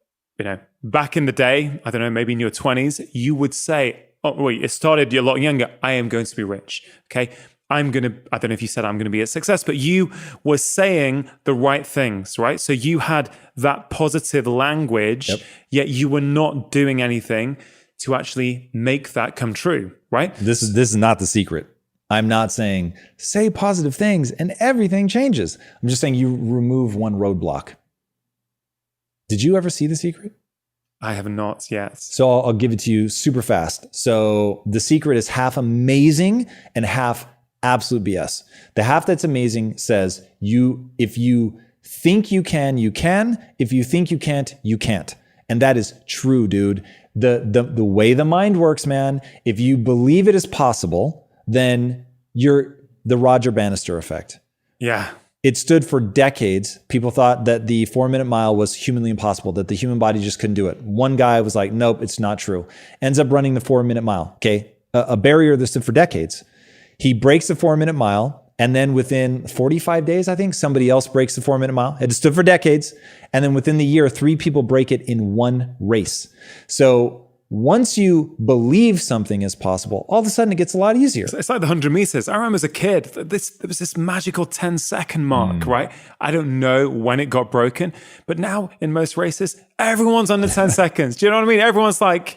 [SPEAKER 2] back in the day, I don't know, maybe in your 20s, you would say, it started a lot younger. I am going to be rich. Okay. I don't know if you said I'm going to be a success, but you were saying the right things, right? So you had that positive language, yet you were not doing anything to actually make that come true, right?
[SPEAKER 1] This is not the secret. I'm not saying say positive things and everything changes. I'm just saying you remove one roadblock. Did you ever see The Secret?
[SPEAKER 2] I have not yet.
[SPEAKER 1] So I'll give it to you super fast. So The Secret is half amazing and half absolute BS. The half that's amazing says if you think you can, you can. If you think you can't, you can't. And that is true, dude. The way the mind works, man, if you believe it is possible, then you're the Roger Bannister effect.
[SPEAKER 2] Yeah.
[SPEAKER 1] It stood for decades. People thought that the 4-minute mile was humanly impossible, that the human body just couldn't do it. One guy was like, nope, it's not true. Ends up running the 4-minute mile. Okay. A barrier that stood for decades. He breaks the 4-minute mile. And then within 45 days, I think somebody else breaks the 4-minute mile. It stood for decades. And then within the year, 3 people break it in one race. So once you believe something is possible, all of a sudden it gets a lot easier.
[SPEAKER 2] It's like the 100 meters. I remember as a kid, there was this magical 10-second mark, right? I don't know when it got broken, but now in most races, everyone's under 10 seconds. Do you know what I mean? Everyone's like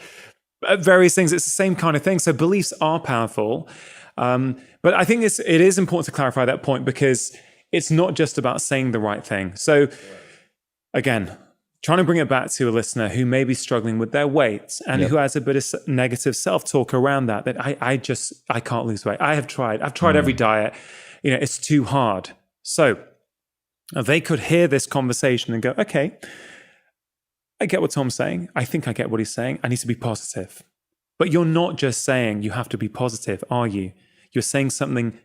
[SPEAKER 2] at various things. It's the same kind of thing. So beliefs are powerful. But I think it is important to clarify that point because it's not just about saying the right thing. So again, trying to bring it back to a listener who may be struggling with their weight and who has a bit of negative self-talk around that I can't lose weight. I've tried every diet. It's too hard. So they could hear this conversation and go, okay, I get what Tom's saying. I think I get what he's saying. I need to be positive. But you're not just saying you have to be positive, are you? You're saying something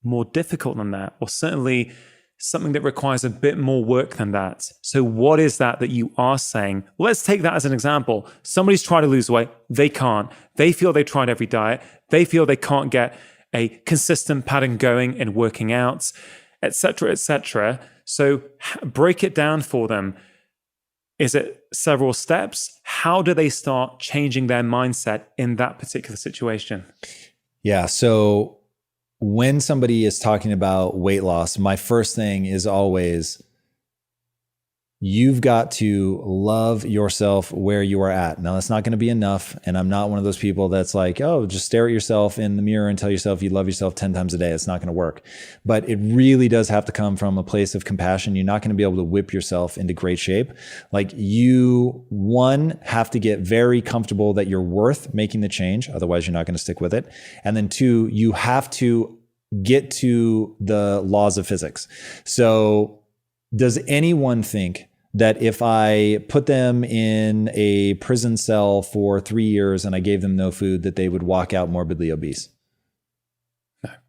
[SPEAKER 2] more difficult than that, or certainly something that requires a bit more work than that. So what is that you are saying? Let's take that as an example. Somebody's trying to lose weight. They can't. They feel they tried every diet. They feel they can't get a consistent pattern going in working out, etc., etc. So break it down for them. Is it several steps? How do they start changing their mindset in that particular situation?
[SPEAKER 1] Yeah. So when somebody is talking about weight loss, my first thing is always, you've got to love yourself where you are at. Now, that's not going to be enough. And I'm not one of those people that's like, oh, just stare at yourself in the mirror and tell yourself you love yourself 10 times a day. It's not going to work. But it really does have to come from a place of compassion. You're not going to be able to whip yourself into great shape. Like you, one, have to get very comfortable that you're worth making the change. Otherwise, you're not going to stick with it. And then two, you have to get to the laws of physics. So does anyone think that if I put them in a prison cell for 3 years and I gave them no food, that they would walk out morbidly obese?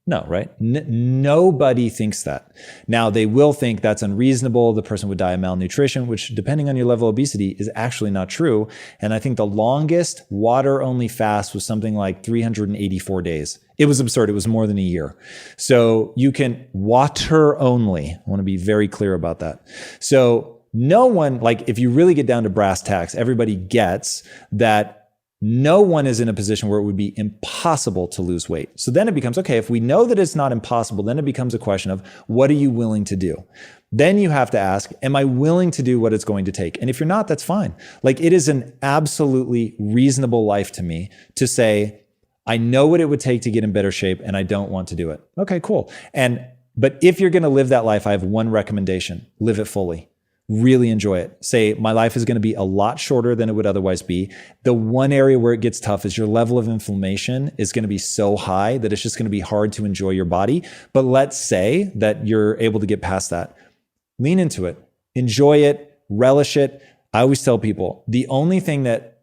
[SPEAKER 1] No, right? Nobody thinks that. Now, they will think that's unreasonable. The person would die of malnutrition, which, depending on your level of obesity, is actually not true. And I think the longest water-only fast was something like 384 days. It was absurd. It was more than a year. So you can water only. I want to be very clear about that. So no one, like if you really get down to brass tacks, everybody gets that no one is in a position where it would be impossible to lose weight. So then it becomes, okay, if we know that it's not impossible, then it becomes a question of what are you willing to do? Then you have to ask, am I willing to do what it's going to take? And if you're not, that's fine. Like, it is an absolutely reasonable life to me to say, I know what it would take to get in better shape and I don't want to do it. Okay, cool. But if you're going to live that life, I have one recommendation: live it fully. Really enjoy it. Say, my life is going to be a lot shorter than it would otherwise be. The one area where it gets tough is your level of inflammation is going to be so high that it's just going to be hard to enjoy your body. But let's say that you're able to get past that. Lean into it. Enjoy it. Relish it. I always tell people, the only thing that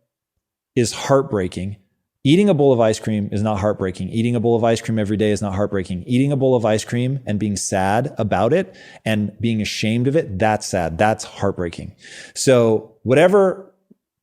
[SPEAKER 1] is heartbreaking, eating a bowl of ice cream is not heartbreaking. Eating a bowl of ice cream every day is not heartbreaking. Eating a bowl of ice cream and being sad about it and being ashamed of it, that's sad. That's heartbreaking. So whatever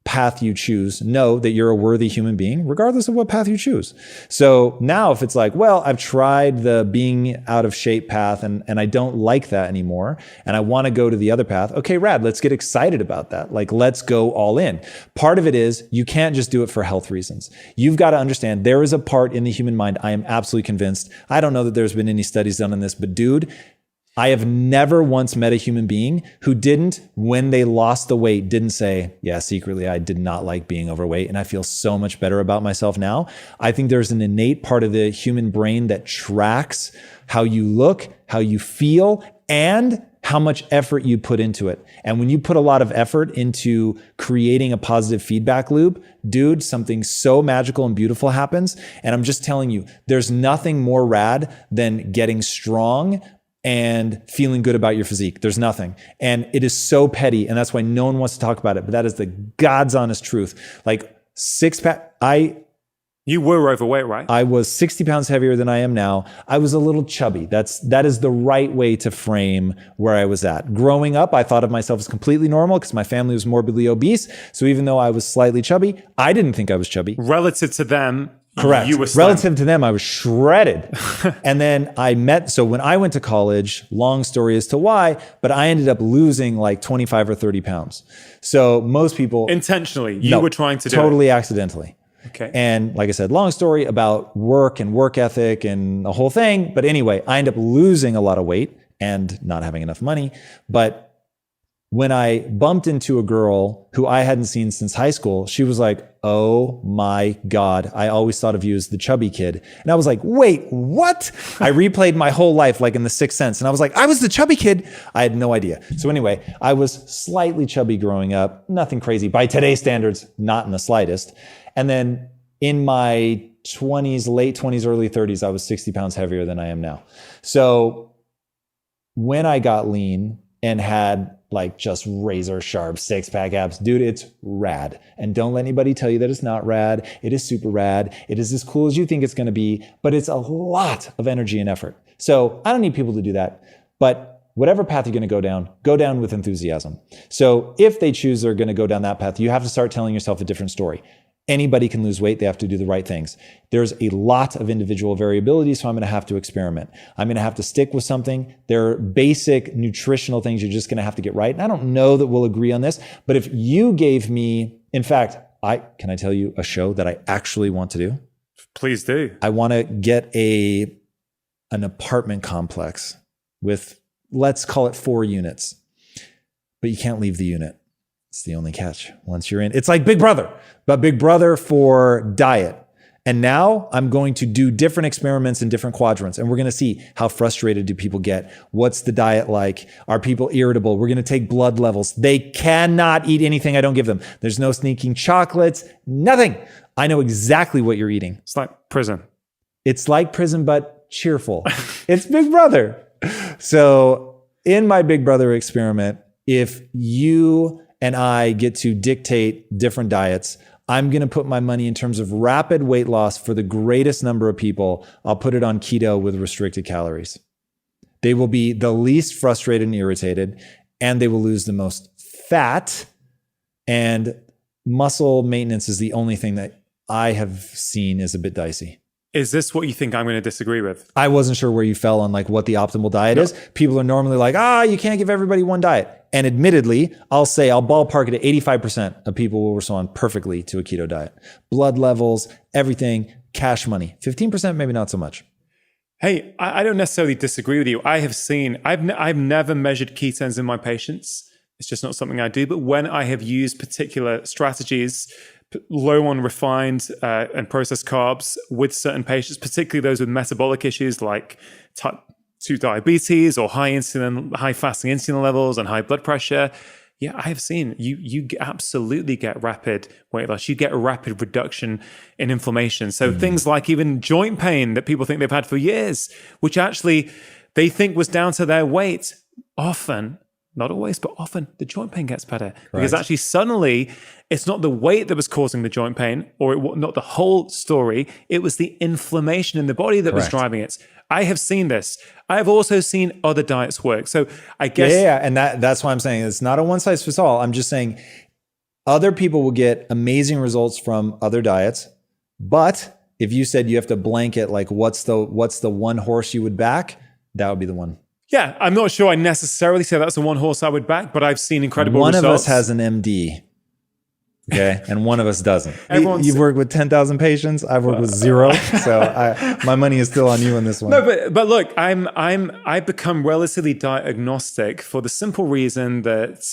[SPEAKER 1] path you choose, know that you're a worthy human being, regardless of what path you choose. So now if it's like, well, I've tried the being out of shape path and I don't like that anymore, and I want to go to the other path, okay, rad, let's get excited about that. Like, let's go all in. Part of it is you can't just do it for health reasons. You've got to understand there is a part in the human mind, I am absolutely convinced. I don't know that there's been any studies done on this, but dude, I have never once met a human being who didn't, when they lost the weight, didn't say, yeah, secretly, I did not like being overweight and I feel so much better about myself now. I think there's an innate part of the human brain that tracks how you look, how you feel, and how much effort you put into it. And when you put a lot of effort into creating a positive feedback loop, dude, something so magical and beautiful happens. And I'm just telling you, there's nothing more rad than getting strong and feeling good about your physique. There's nothing. And it is so petty. And that's why no one wants to talk about it. But that is the God's honest truth. Like,
[SPEAKER 2] you were overweight, right?
[SPEAKER 1] I was 60 pounds heavier than I am now. I was a little chubby. That is the right way to frame where I was at. Growing up, I thought of myself as completely normal because my family was morbidly obese. So even though I was slightly chubby, I didn't think I was chubby.
[SPEAKER 2] Relative to them,
[SPEAKER 1] correct.
[SPEAKER 2] You were slim.
[SPEAKER 1] Relative to them, I was shredded. And then so when I went to college, long story as to why, but I ended up losing like 25 or 30 pounds. So most people...
[SPEAKER 2] Intentionally, you were trying to do
[SPEAKER 1] totally accidentally.
[SPEAKER 2] Okay.
[SPEAKER 1] And like I said, long story about work and work ethic and the whole thing. But anyway, I ended up losing a lot of weight and not having enough money. But when I bumped into a girl who I hadn't seen since high school, she was like, oh my God, I always thought of you as the chubby kid. And I was like, wait, what? I replayed my whole life like in The Sixth Sense. And I was like, I was the chubby kid. I had no idea. So anyway, I was slightly chubby growing up, nothing crazy by today's standards, not in the slightest. And then in my 20s, late 20s, early 30s, I was 60 pounds heavier than I am now. So when I got lean and had like just razor sharp 6-pack abs, dude, it's rad. And don't let anybody tell you that it's not rad. It is super rad. It is as cool as you think it's going to be, but it's a lot of energy and effort. So I don't need people to do that. But whatever path you're going to go down with enthusiasm. So if they choose they're going to go down that path, you have to start telling yourself a different story. Anybody can lose weight. They have to do the right things. There's a lot of individual variability, so I'm going to have to experiment. I'm going to have to stick with something. There are basic nutritional things you're just going to have to get right. And I don't know that we'll agree on this, but if you gave me, in fact, can I tell you a show that I actually want to do?
[SPEAKER 2] Please do.
[SPEAKER 1] I want to get an apartment complex with, let's call it 4 units, but you can't leave the unit. It's the only catch. Once you're in, it's like Big Brother, but Big Brother for diet. And now I'm going to do different experiments in different quadrants. And we're going to see how frustrated do people get? What's the diet like? Are people irritable? We're going to take blood levels. They cannot eat anything I don't give them. There's no sneaking chocolates, nothing. I know exactly what you're eating.
[SPEAKER 2] It's like prison.
[SPEAKER 1] It's like prison, but cheerful. It's Big Brother. So in my Big Brother experiment, if you and I get to dictate different diets, I'm going to put my money in terms of rapid weight loss for the greatest number of people. I'll put it on keto with restricted calories. They will be the least frustrated and irritated, and they will lose the most fat. And muscle maintenance is the only thing that I have seen is a bit dicey.
[SPEAKER 2] Is this what you think I'm going to disagree with?
[SPEAKER 1] I wasn't sure where you fell on like what the optimal diet is. People are normally like, you can't give everybody one diet. And admittedly, I'll ballpark it at 85% of people will respond perfectly to a keto diet. Blood levels, everything, cash money. 15%, maybe not so much.
[SPEAKER 2] Hey, I don't necessarily disagree with you. I've never measured ketones in my patients. It's just not something I do. But when I have used particular strategies, low on refined and processed carbs with certain patients, particularly those with metabolic issues like type 2 diabetes or high fasting insulin levels and high blood pressure, yeah, I have seen you absolutely get rapid weight loss. You get a rapid reduction in inflammation. So things like even joint pain that people think they've had for years, which actually they think was down to their weight, often, not always, but often the joint pain gets better. Because actually suddenly it's not the weight that was causing the joint pain or not the whole story. It was the inflammation in the body that was driving it. I have seen this. I have also seen other diets work. So I guess...
[SPEAKER 1] Yeah. And that's why I'm saying it's not a one size fits all. I'm just saying other people will get amazing results from other diets. But if you said you have to blanket, like what's the one horse you would back, that would be the one.
[SPEAKER 2] Yeah, I'm not sure I necessarily say that's the one horse I would back, but I've seen incredible results.
[SPEAKER 1] One of us has an MD, okay, and one of us doesn't. You've worked with 10,000 patients. I've worked with 0, so my money is still on you on this one.
[SPEAKER 2] No, but look, I've become relatively diet agnostic for the simple reason that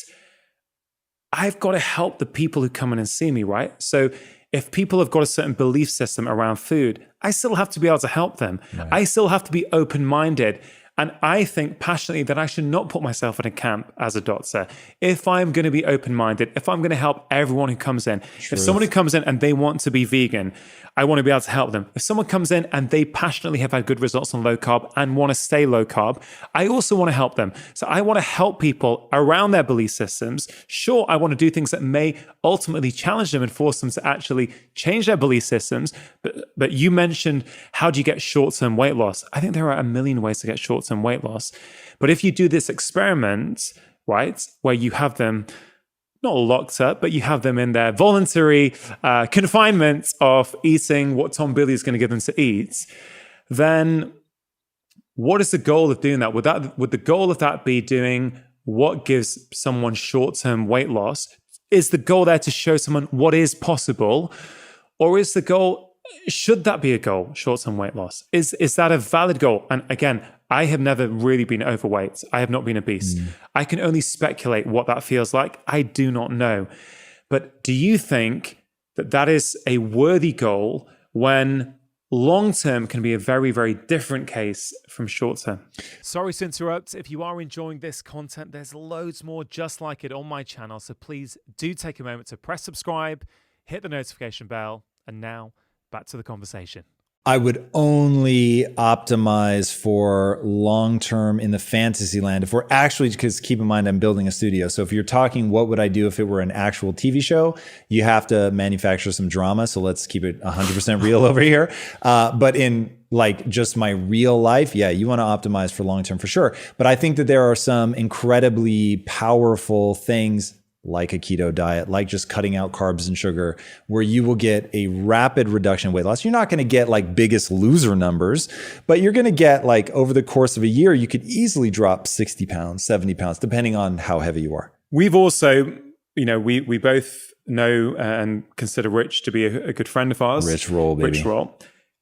[SPEAKER 2] I've got to help the people who come in and see me, right? So if people have got a certain belief system around food, I still have to be able to help them. Right. I still have to be open-minded. And I think passionately that I should not put myself in a camp as a doctor. If I'm going to be open-minded, if I'm going to help everyone who comes in, if someone who comes in and they want to be vegan, I want to be able to help them. If someone comes in and they passionately have had good results on low carb and want to stay low carb, I also want to help them. So I want to help people around their belief systems. Sure, I want to do things that may ultimately challenge them and force them to actually change their belief systems. But you mentioned, how do you get short-term weight loss? I think there are a million ways to get short-term weight loss. But if you do this experiment, right, where you have them not locked up, but you have them in their voluntary confinement of eating what Tom Bilyeu is going to give them to eat, then what is the goal of doing that? Would the goal of that be doing what gives someone short-term weight loss? Is the goal there to show someone what is possible? Or is the goal, should that be a goal, short-term weight loss? Is that a valid goal? And again, I have never really been overweight. I have not been obese. I can only speculate what that feels like. I do not know. But do you think that that is a worthy goal when long-term can be a very, very different case from short-term? Sorry to interrupt. If you are enjoying this content, there's loads more just like it on my channel. So please do take a moment to press subscribe, hit the notification bell, and now back to the conversation.
[SPEAKER 1] I would only optimize for long-term in the fantasy land. If we're actually, because keep in mind, I'm building a studio. So if you're talking, what would I do if it were an actual TV show? You have to manufacture some drama. So let's keep it 100% real over here. But in like just my real life, yeah, you want to optimize for long-term for sure. But I think that there are some incredibly powerful things like a keto diet, like just cutting out carbs and sugar, where you will get a rapid reduction in weight loss. You're not going to get like Biggest Loser numbers, but you're going to get like over the course of a year, you could easily drop 60 pounds, 70 pounds, depending on how heavy you are.
[SPEAKER 2] We've also, we both know and consider Rich to be a good friend of ours.
[SPEAKER 1] Rich roll, baby.
[SPEAKER 2] Rich roll.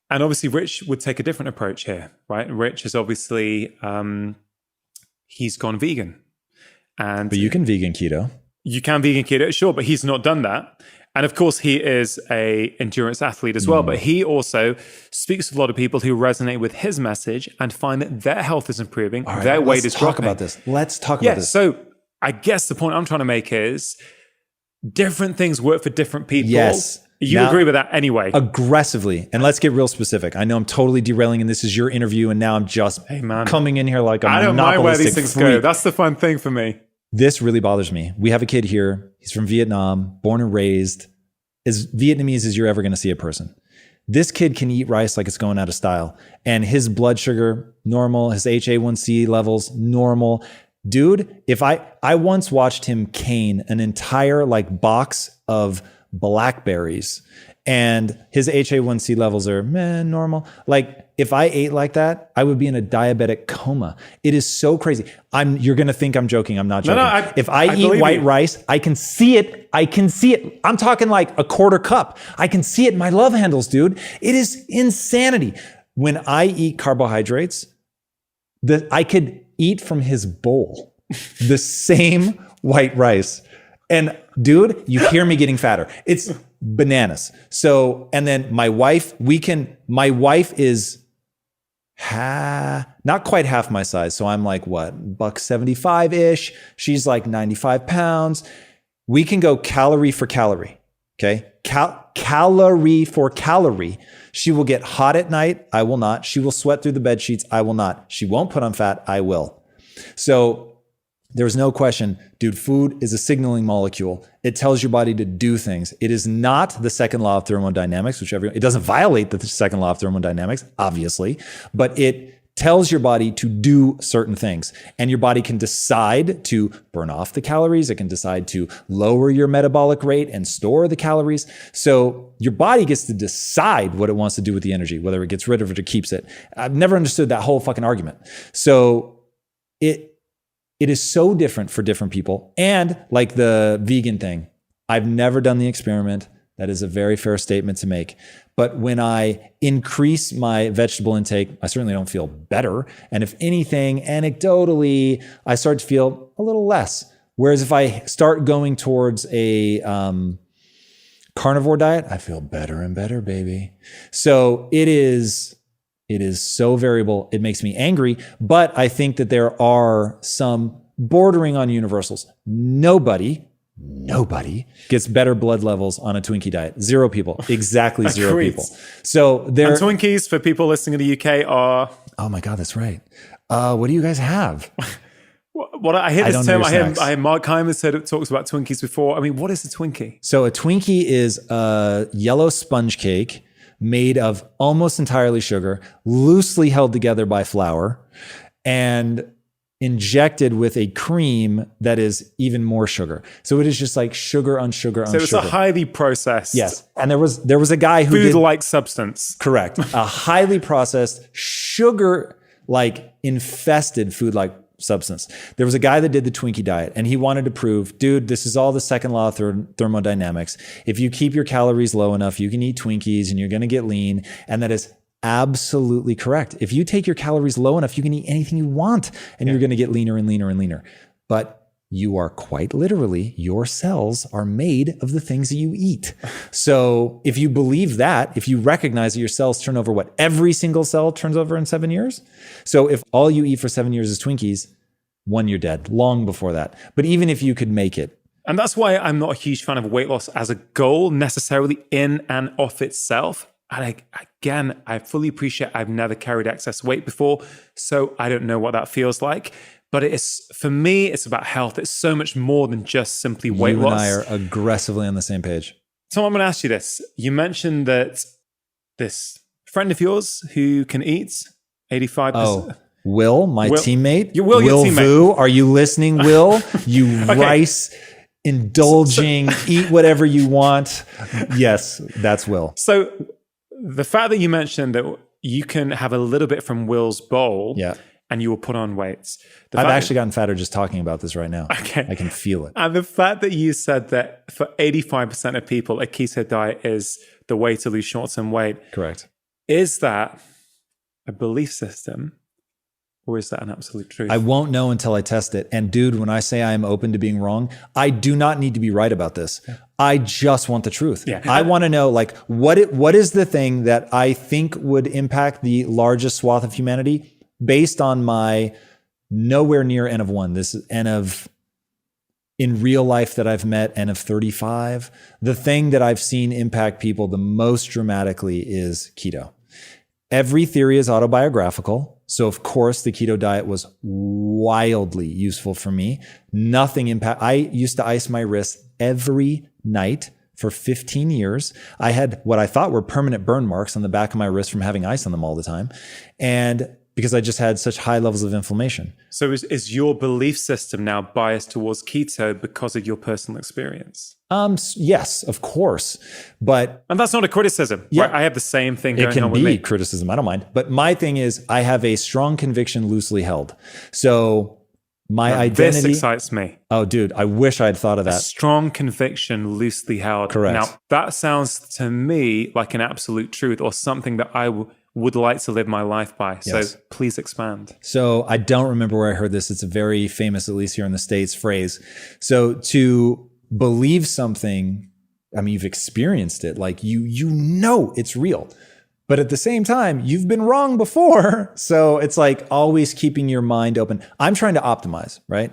[SPEAKER 2] And obviously Rich would take a different approach here, right? Rich is obviously, he's gone vegan. But
[SPEAKER 1] you can vegan keto.
[SPEAKER 2] You can vegan keto, sure, but he's not done that. And of course, he is a endurance athlete as well. But he also speaks to a lot of people who resonate with his message and find that their health is improving, their weight is dropping.
[SPEAKER 1] Let's talk about this.
[SPEAKER 2] So I guess the point I'm trying to make is different things work for different people.
[SPEAKER 1] Yes.
[SPEAKER 2] You agree with that anyway?
[SPEAKER 1] Aggressively. And let's get real specific. I know I'm totally derailing and this is your interview and now I'm just coming in here like a monopolistic
[SPEAKER 2] I don't mind where these things
[SPEAKER 1] freak.
[SPEAKER 2] go. That's the fun thing for me.
[SPEAKER 1] This really bothers me. We have a kid here. He's from Vietnam, born and raised, as Vietnamese as you're ever going to see a person. This kid can eat rice like it's going out of style. And his blood sugar, normal. His HA1C levels, normal. Dude, if I once watched him cane an entire like box of blackberries and his HA1C levels are normal. Like if I ate like that, I would be in a diabetic coma. It is so crazy. You're going to think I'm joking. I'm not joking.
[SPEAKER 2] No,
[SPEAKER 1] if I eat white rice, I can see it. I'm talking like a quarter cup. I can see it in my love handles, dude. It is insanity. When I eat carbohydrates, I could eat from his bowl the same white rice. And dude, you hear me getting fatter. It's bananas. So, and then my wife is not quite half my size. So I'm like, what, $175-ish. She's like 95 pounds. We can go calorie for calorie. Okay. Calorie for calorie. She will get hot at night. I will not. She will sweat through the bed sheets. I will not. She won't put on fat. I will. So there's no question, dude, food is a signaling molecule. It tells your body to do things. It is not the second law of thermodynamics, it doesn't violate the second law of thermodynamics, obviously, but it tells your body to do certain things. And your body can decide to burn off the calories. It can decide to lower your metabolic rate and store the calories. So your body gets to decide what it wants to do with the energy, whether it gets rid of it or keeps it. I've never understood that whole fucking argument. So it is so different for different people. And like the vegan thing, I've never done the experiment. That is a very fair statement to make. But when I increase my vegetable intake, I certainly don't feel better. And if anything, anecdotally, I start to feel a little less. Whereas if I start going towards a carnivore diet, I feel better and better, baby. So it is so variable. It makes me angry. But I think that there are some bordering on universals. Nobody gets better blood levels on a Twinkie diet. 0 people. Exactly 0 people. So there.
[SPEAKER 2] And Twinkies, for people listening in the UK, are.
[SPEAKER 1] Oh my God, that's right. What do you guys have?
[SPEAKER 2] What I hear this term. I hear Mark Hyman talks about Twinkies before. I mean, what is a Twinkie?
[SPEAKER 1] So a Twinkie is a yellow sponge cake made of almost entirely sugar, loosely held together by flour, and injected with a cream that is even more sugar. So it is just like sugar on sugar on sugar.
[SPEAKER 2] So it's a highly processed.
[SPEAKER 1] Yes. And there was a guy who
[SPEAKER 2] food-like substance.
[SPEAKER 1] Correct. A highly processed sugar like infested food-like substance. There was a guy that did the Twinkie diet and he wanted to prove, dude, this is all the second law of thermodynamics. If you keep your calories low enough, you can eat Twinkies and you're going to get lean. And that is absolutely correct. If you take your calories low enough, you can eat anything you want and you're going to get leaner and leaner and leaner. But you are quite literally, your cells are made of the things that you eat. So if you believe that, if you recognize that your cells turn over every single cell turns over in 7 years. So if all you eat for 7 years is Twinkies, 1, you're dead, long before that. But even if you could make it.
[SPEAKER 2] And that's why I'm not a huge fan of weight loss as a goal necessarily in and of itself. And I fully appreciate I've never carried excess weight before, so I don't know what that feels like. But for me, it's about health. It's so much more than just simply weight loss.
[SPEAKER 1] You and I are aggressively on the same page.
[SPEAKER 2] So I'm going to ask you this. You mentioned that this friend of yours who can eat 85%.
[SPEAKER 1] Oh, Will, my teammate.
[SPEAKER 2] Will, your teammate.
[SPEAKER 1] Vu, are you listening, Will? You rice indulging, eat whatever you want. Yes, that's Will.
[SPEAKER 2] So the fact that you mentioned that you can have a little bit from Will's bowl and you will put on weight.
[SPEAKER 1] I've actually gotten fatter just talking about this right now.
[SPEAKER 2] Okay.
[SPEAKER 1] I can feel it.
[SPEAKER 2] And the fact that you said that for 85% of people, a keto diet is the way to lose short-term weight.
[SPEAKER 1] Correct.
[SPEAKER 2] Is that a belief system or is that an absolute truth?
[SPEAKER 1] I won't know until I test it. And dude, when I say I am open to being wrong, I do not need to be right about this. I just want the truth.
[SPEAKER 2] Yeah.
[SPEAKER 1] I want to know what is the thing that I think would impact the largest swath of humanity based on my nowhere near N of 1. This is N of in real life that I've met, N of 35. The thing that I've seen impact people the most dramatically is keto. Every theory is autobiographical. So of course the keto diet was wildly useful for me. I used to ice my wrists every night for 15 years. I had what I thought were permanent burn marks on the back of my wrist from having ice on them all the time. And because I just had such high levels of inflammation.
[SPEAKER 2] So is your belief system now biased towards keto because of your personal experience?
[SPEAKER 1] Yes, of course. But
[SPEAKER 2] and that's not a criticism.
[SPEAKER 1] Yeah,
[SPEAKER 2] right? I have the same thing going on with
[SPEAKER 1] me.
[SPEAKER 2] me.
[SPEAKER 1] It can be criticism. I don't mind. But my thing is, I have a strong conviction loosely held. So my identity.
[SPEAKER 2] This excites me.
[SPEAKER 1] Oh, dude, I wish I had thought of that.
[SPEAKER 2] A strong conviction loosely held.
[SPEAKER 1] Correct.
[SPEAKER 2] Now, that sounds to me like an absolute truth or something that I would like to live my life by.
[SPEAKER 1] Yes.
[SPEAKER 2] So please expand.
[SPEAKER 1] So I don't remember where I heard this. It's a very famous, at least here in the States, phrase. So to believe something, I mean, you've experienced it, like you know it's real. But at the same time, you've been wrong before. So it's like always keeping your mind open. I'm trying to optimize, right?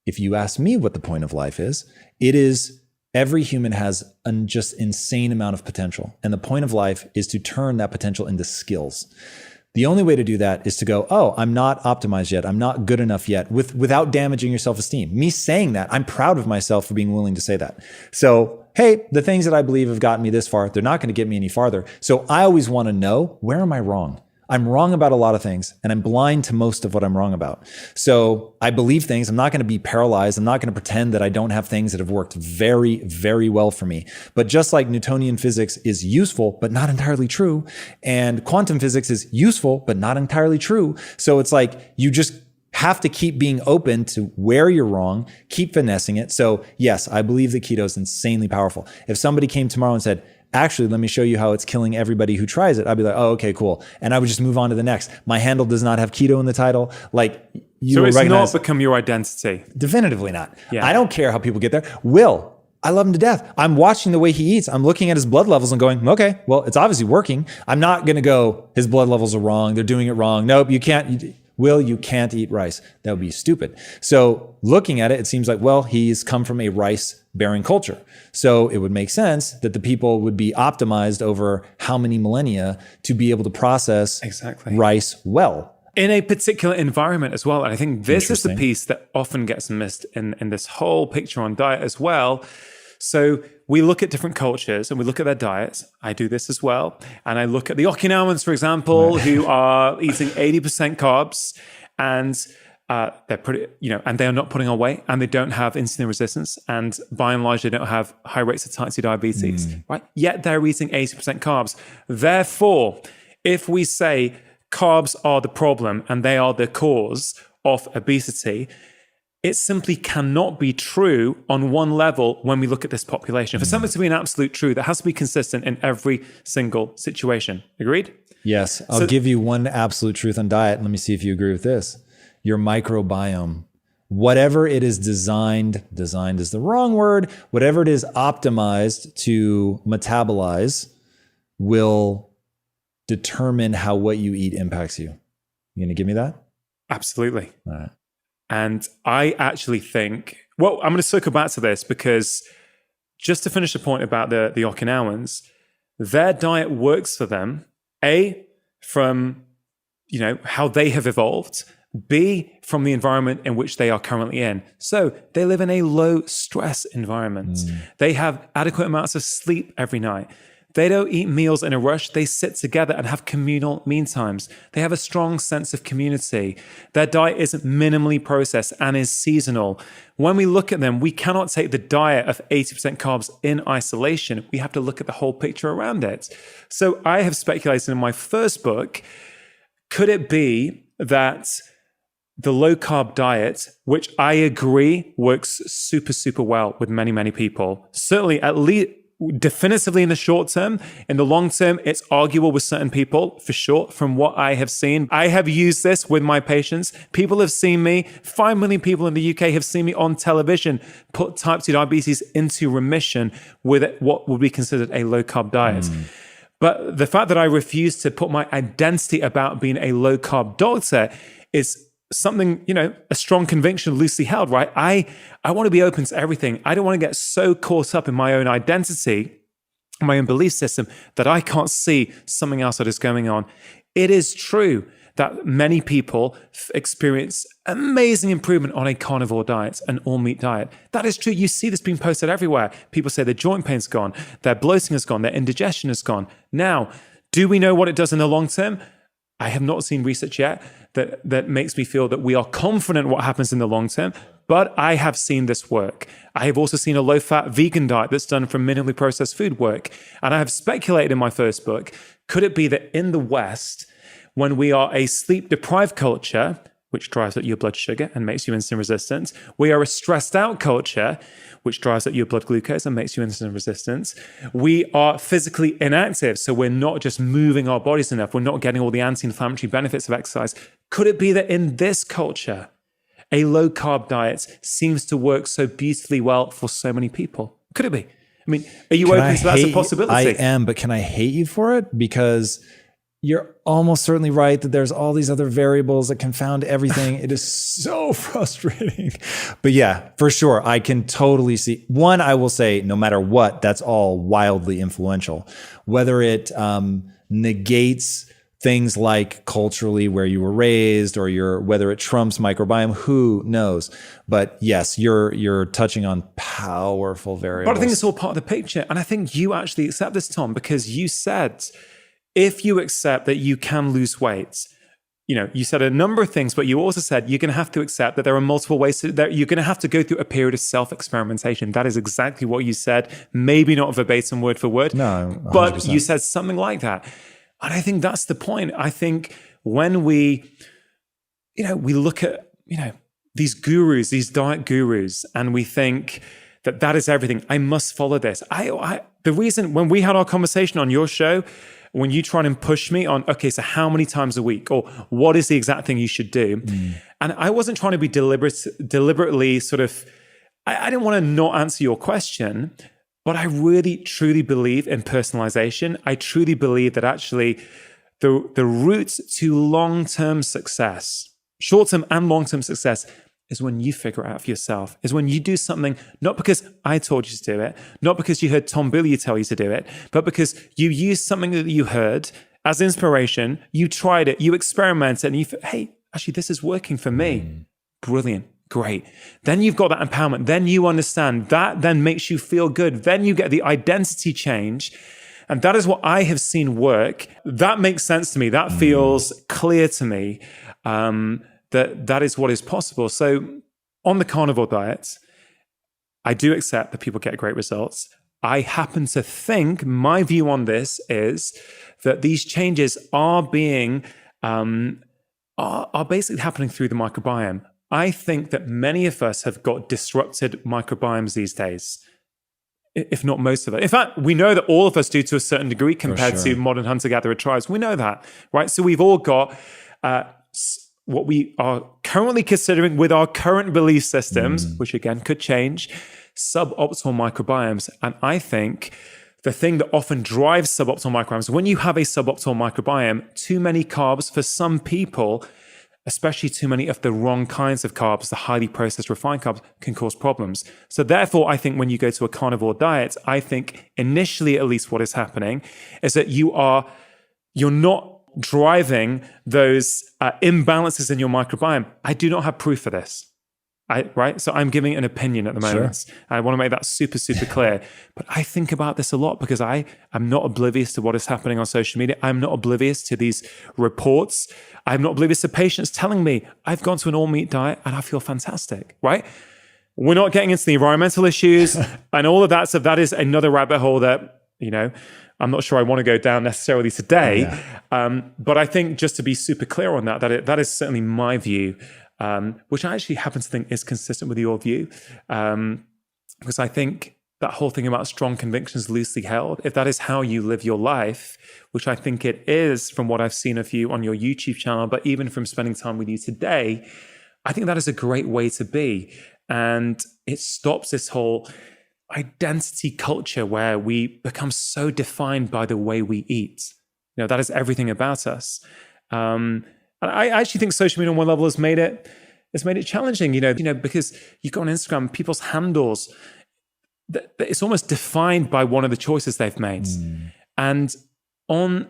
[SPEAKER 1] If you ask me what the point of life is, it is every human has a just insane amount of potential. And the point of life is to turn that potential into skills. The only way to do that is to go, oh, I'm not optimized yet. I'm not good enough yet, without damaging your self-esteem. Me saying that, I'm proud of myself for being willing to say that. So, hey, the things that I believe have gotten me this far, they're not going to get me any farther. So I always want to know, where am I wrong? I'm wrong about a lot of things, and I'm blind to most of what I'm wrong about. So I believe things. I'm not going to be paralyzed. I'm not going to pretend that I don't have things that have worked very, very well for me. But just like Newtonian physics is useful, but not entirely true, and quantum physics is useful, but not entirely true. So it's like you just have to keep being open to where you're wrong, keep finessing it. So yes, I believe that keto is insanely powerful. If somebody came tomorrow and said, actually, let me show you how it's killing everybody who tries it, I'd be like, oh, okay, cool. And I would just move on to the next. My handle does not have keto in the title. Like, you
[SPEAKER 2] so it's
[SPEAKER 1] recognize,
[SPEAKER 2] not become your identity.
[SPEAKER 1] Definitively not.
[SPEAKER 2] Yeah.
[SPEAKER 1] I don't care how people get there. I love him to death. I'm watching the way he eats. I'm looking at his blood levels and going, okay, well, it's obviously working. I'm not going to go, his blood levels are wrong. They're doing it wrong. Nope, you can't. Will, you can't eat rice. That would be stupid. So looking at it, it seems like, well, he's come from a rice-bearing culture. So it would make sense that the people would be optimized over how many millennia to be able to process rice well.
[SPEAKER 2] In a particular environment as well. And I think this is the piece that often gets missed in this whole picture on diet as well. So we look at different cultures and we look at their diets. I do this as well. And I look at the Okinawans, for example, who are eating 80% carbs and they're pretty, and they are not putting on weight and they don't have insulin resistance. And by and large, they don't have high rates of type 2 diabetes, right? Yet they're eating 80% carbs. Therefore, if we say carbs are the problem and they are the cause of obesity, it simply cannot be true on one level when we look at this population. For something to be an absolute truth, it has to be consistent in every single situation. Agreed?
[SPEAKER 1] Yes. I'll give you one absolute truth on diet. Let me see if you agree with this. Your microbiome. Whatever it is designed is the wrong word, whatever it is optimized to metabolize will determine how what you eat impacts you. You gonna give me that?
[SPEAKER 2] Absolutely.
[SPEAKER 1] All right.
[SPEAKER 2] And I actually think, well, I'm going to circle back to this because just to finish the point about the Okinawans, their diet works for them, A, from, how they have evolved, B, from the environment in which they are currently in. So they live in a low stress environment. They have adequate amounts of sleep every night. They don't eat meals in a rush. They sit together and have communal meal times. They have a strong sense of community. Their diet is minimally processed and is seasonal. When we look at them, we cannot take the diet of 80% carbs in isolation. We have to look at the whole picture around it. So I have speculated in my first book, could it be that the low carb diet, which I agree works super, super well with many, many people, certainly at least definitively in the short term. In the long term, it's arguable with certain people, for sure, from what I have seen. I have used this with my patients. People have seen me, 5 million people in the UK have seen me on television put type 2 diabetes into remission with what would be considered a low-carb diet. But the fact that I refuse to put my identity about being a low-carb doctor is something, a strong conviction loosely held, right? I want to be open to everything. I don't want to get so caught up in my own identity, my own belief system, that I can't see something else that is going on. It is true that many people experience amazing improvement on a carnivore diet, an all-meat diet. That is true. You see this being posted everywhere. People say their joint pain's gone, their bloating is gone, their indigestion is gone. Now, do we know what it does in the long term? I have not seen research yet that makes me feel that we are confident what happens in the long term, but I have seen this work. I have also seen a low-fat vegan diet that's done from minimally processed food work. And I have speculated in my first book, could it be that in the West, when we are a sleep-deprived culture, which drives up your blood sugar and makes you insulin resistant, we are a stressed out culture, which drives up your blood glucose and makes you insulin resistant. We are physically inactive, so we're not just moving our bodies enough. We're not getting all the anti-inflammatory benefits of exercise. Could it be that in this culture, a low-carb diet seems to work so beautifully well for so many people? Could it be? I mean, are you open to that as a possibility?
[SPEAKER 1] I am, but can I hate you for it? Because you're almost certainly right that there's all these other variables that confound everything. It is so frustrating. But yeah, for sure, I can totally see. One, I will say, no matter what, that's all wildly influential. Whether it negates things like culturally where you were raised, or whether it trumps microbiome, who knows? But yes, you're touching on powerful variables.
[SPEAKER 2] But I think it's all part of the picture. And I think you actually accept this, Tom, because you said, if you accept that you can lose weight, you said a number of things, but you also said you're going to have to accept that there are multiple ways that you're going to have to go through a period of self-experimentation. That is exactly what you said. Maybe not verbatim word for word,
[SPEAKER 1] no, 100%.
[SPEAKER 2] But you said something like that. And I think that's the point. I think when we look at, these gurus, these diet gurus, and we think that is everything. I must follow this. The reason when we had our conversation on your show, when you try and push me on, okay, so how many times a week, or what is the exact thing you should do? And I wasn't trying to be deliberately sort of, I didn't want to not answer your question, but I really, truly believe in personalization. I truly believe that actually the route to long-term success, short-term and long-term success, is when you figure it out for yourself, is when you do something, not because I told you to do it, not because you heard Tom Bilyeu tell you to do it, but because you used something that you heard as inspiration, you tried it, you experimented, and you thought, hey, actually, this is working for me. Brilliant. Great. Then you've got that empowerment. Then you understand. That then makes you feel good. Then you get the identity change. And that is what I have seen work. That makes sense to me. That feels clear to me. That is what is possible. So on the carnivore diet, I do accept that people get great results. I happen to think my view on this is that these changes are being are basically happening through the microbiome. I think that many of us have got disrupted microbiomes these days, if not most of it. In fact, we know that all of us do to a certain degree compared to modern hunter-gatherer tribes. We know that, right? So we've all got what we are currently considering with our current belief systems, which again could change, suboptimal microbiomes. And I think the thing that often drives suboptimal microbiomes, when you have a suboptimal microbiome, too many carbs for some people, especially too many of the wrong kinds of carbs, the highly processed refined carbs, can cause problems. So therefore, I think when you go to a carnivore diet, I think initially at least what is happening is that you're not driving those imbalances in your microbiome. I do not have proof for this. Right? So I'm giving an opinion at the moment. Sure. I want to make that super, super clear. But I think about this a lot because I am not oblivious to what is happening on social media. I'm not oblivious to these reports. I'm not oblivious to patients telling me, I've gone to an all-meat diet and I feel fantastic, right? We're not getting into the environmental issues and all of that. So that is another rabbit hole that, I'm not sure I want to go down necessarily today. But I think just to be super clear on that is certainly my view. Which I actually happen to think is consistent with your view, because I think that whole thing about strong convictions loosely held, if that is how you live your life, which I think it is from what I've seen of you on your YouTube channel, but even from spending time with you today, I think that is a great way to be. And it stops this whole identity culture where we become so defined by the way we eat. That is everything about us. And I actually think social media on one level has made it challenging, because you go on Instagram, people's handles, it's almost defined by one of the choices they've made. And on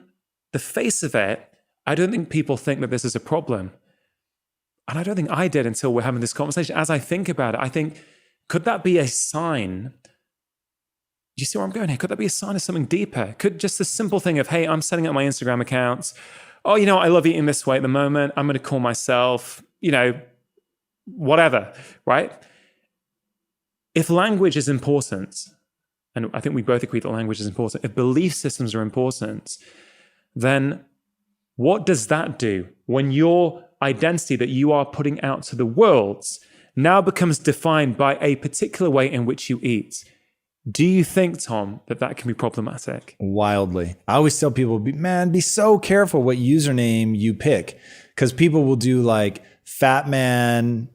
[SPEAKER 2] the face of it, I don't think people think that this is a problem. And I don't think I did until we're having this conversation. As I think about it, I think, could that be a sign? Do you see where I'm going here? Could that be a sign of something deeper? Could just the simple thing of, hey, I'm setting up my Instagram account, oh, I love eating this way at the moment. I'm going to call myself, whatever, right? If language is important, and I think we both agree that language is important, if belief systems are important, then what does that do when your identity that you are putting out to the world now becomes defined by a particular way in which you eat? Do you think, Tom, that can be problematic?
[SPEAKER 1] Wildly. I always tell people, be so careful what username you pick, because people will do like Fat Man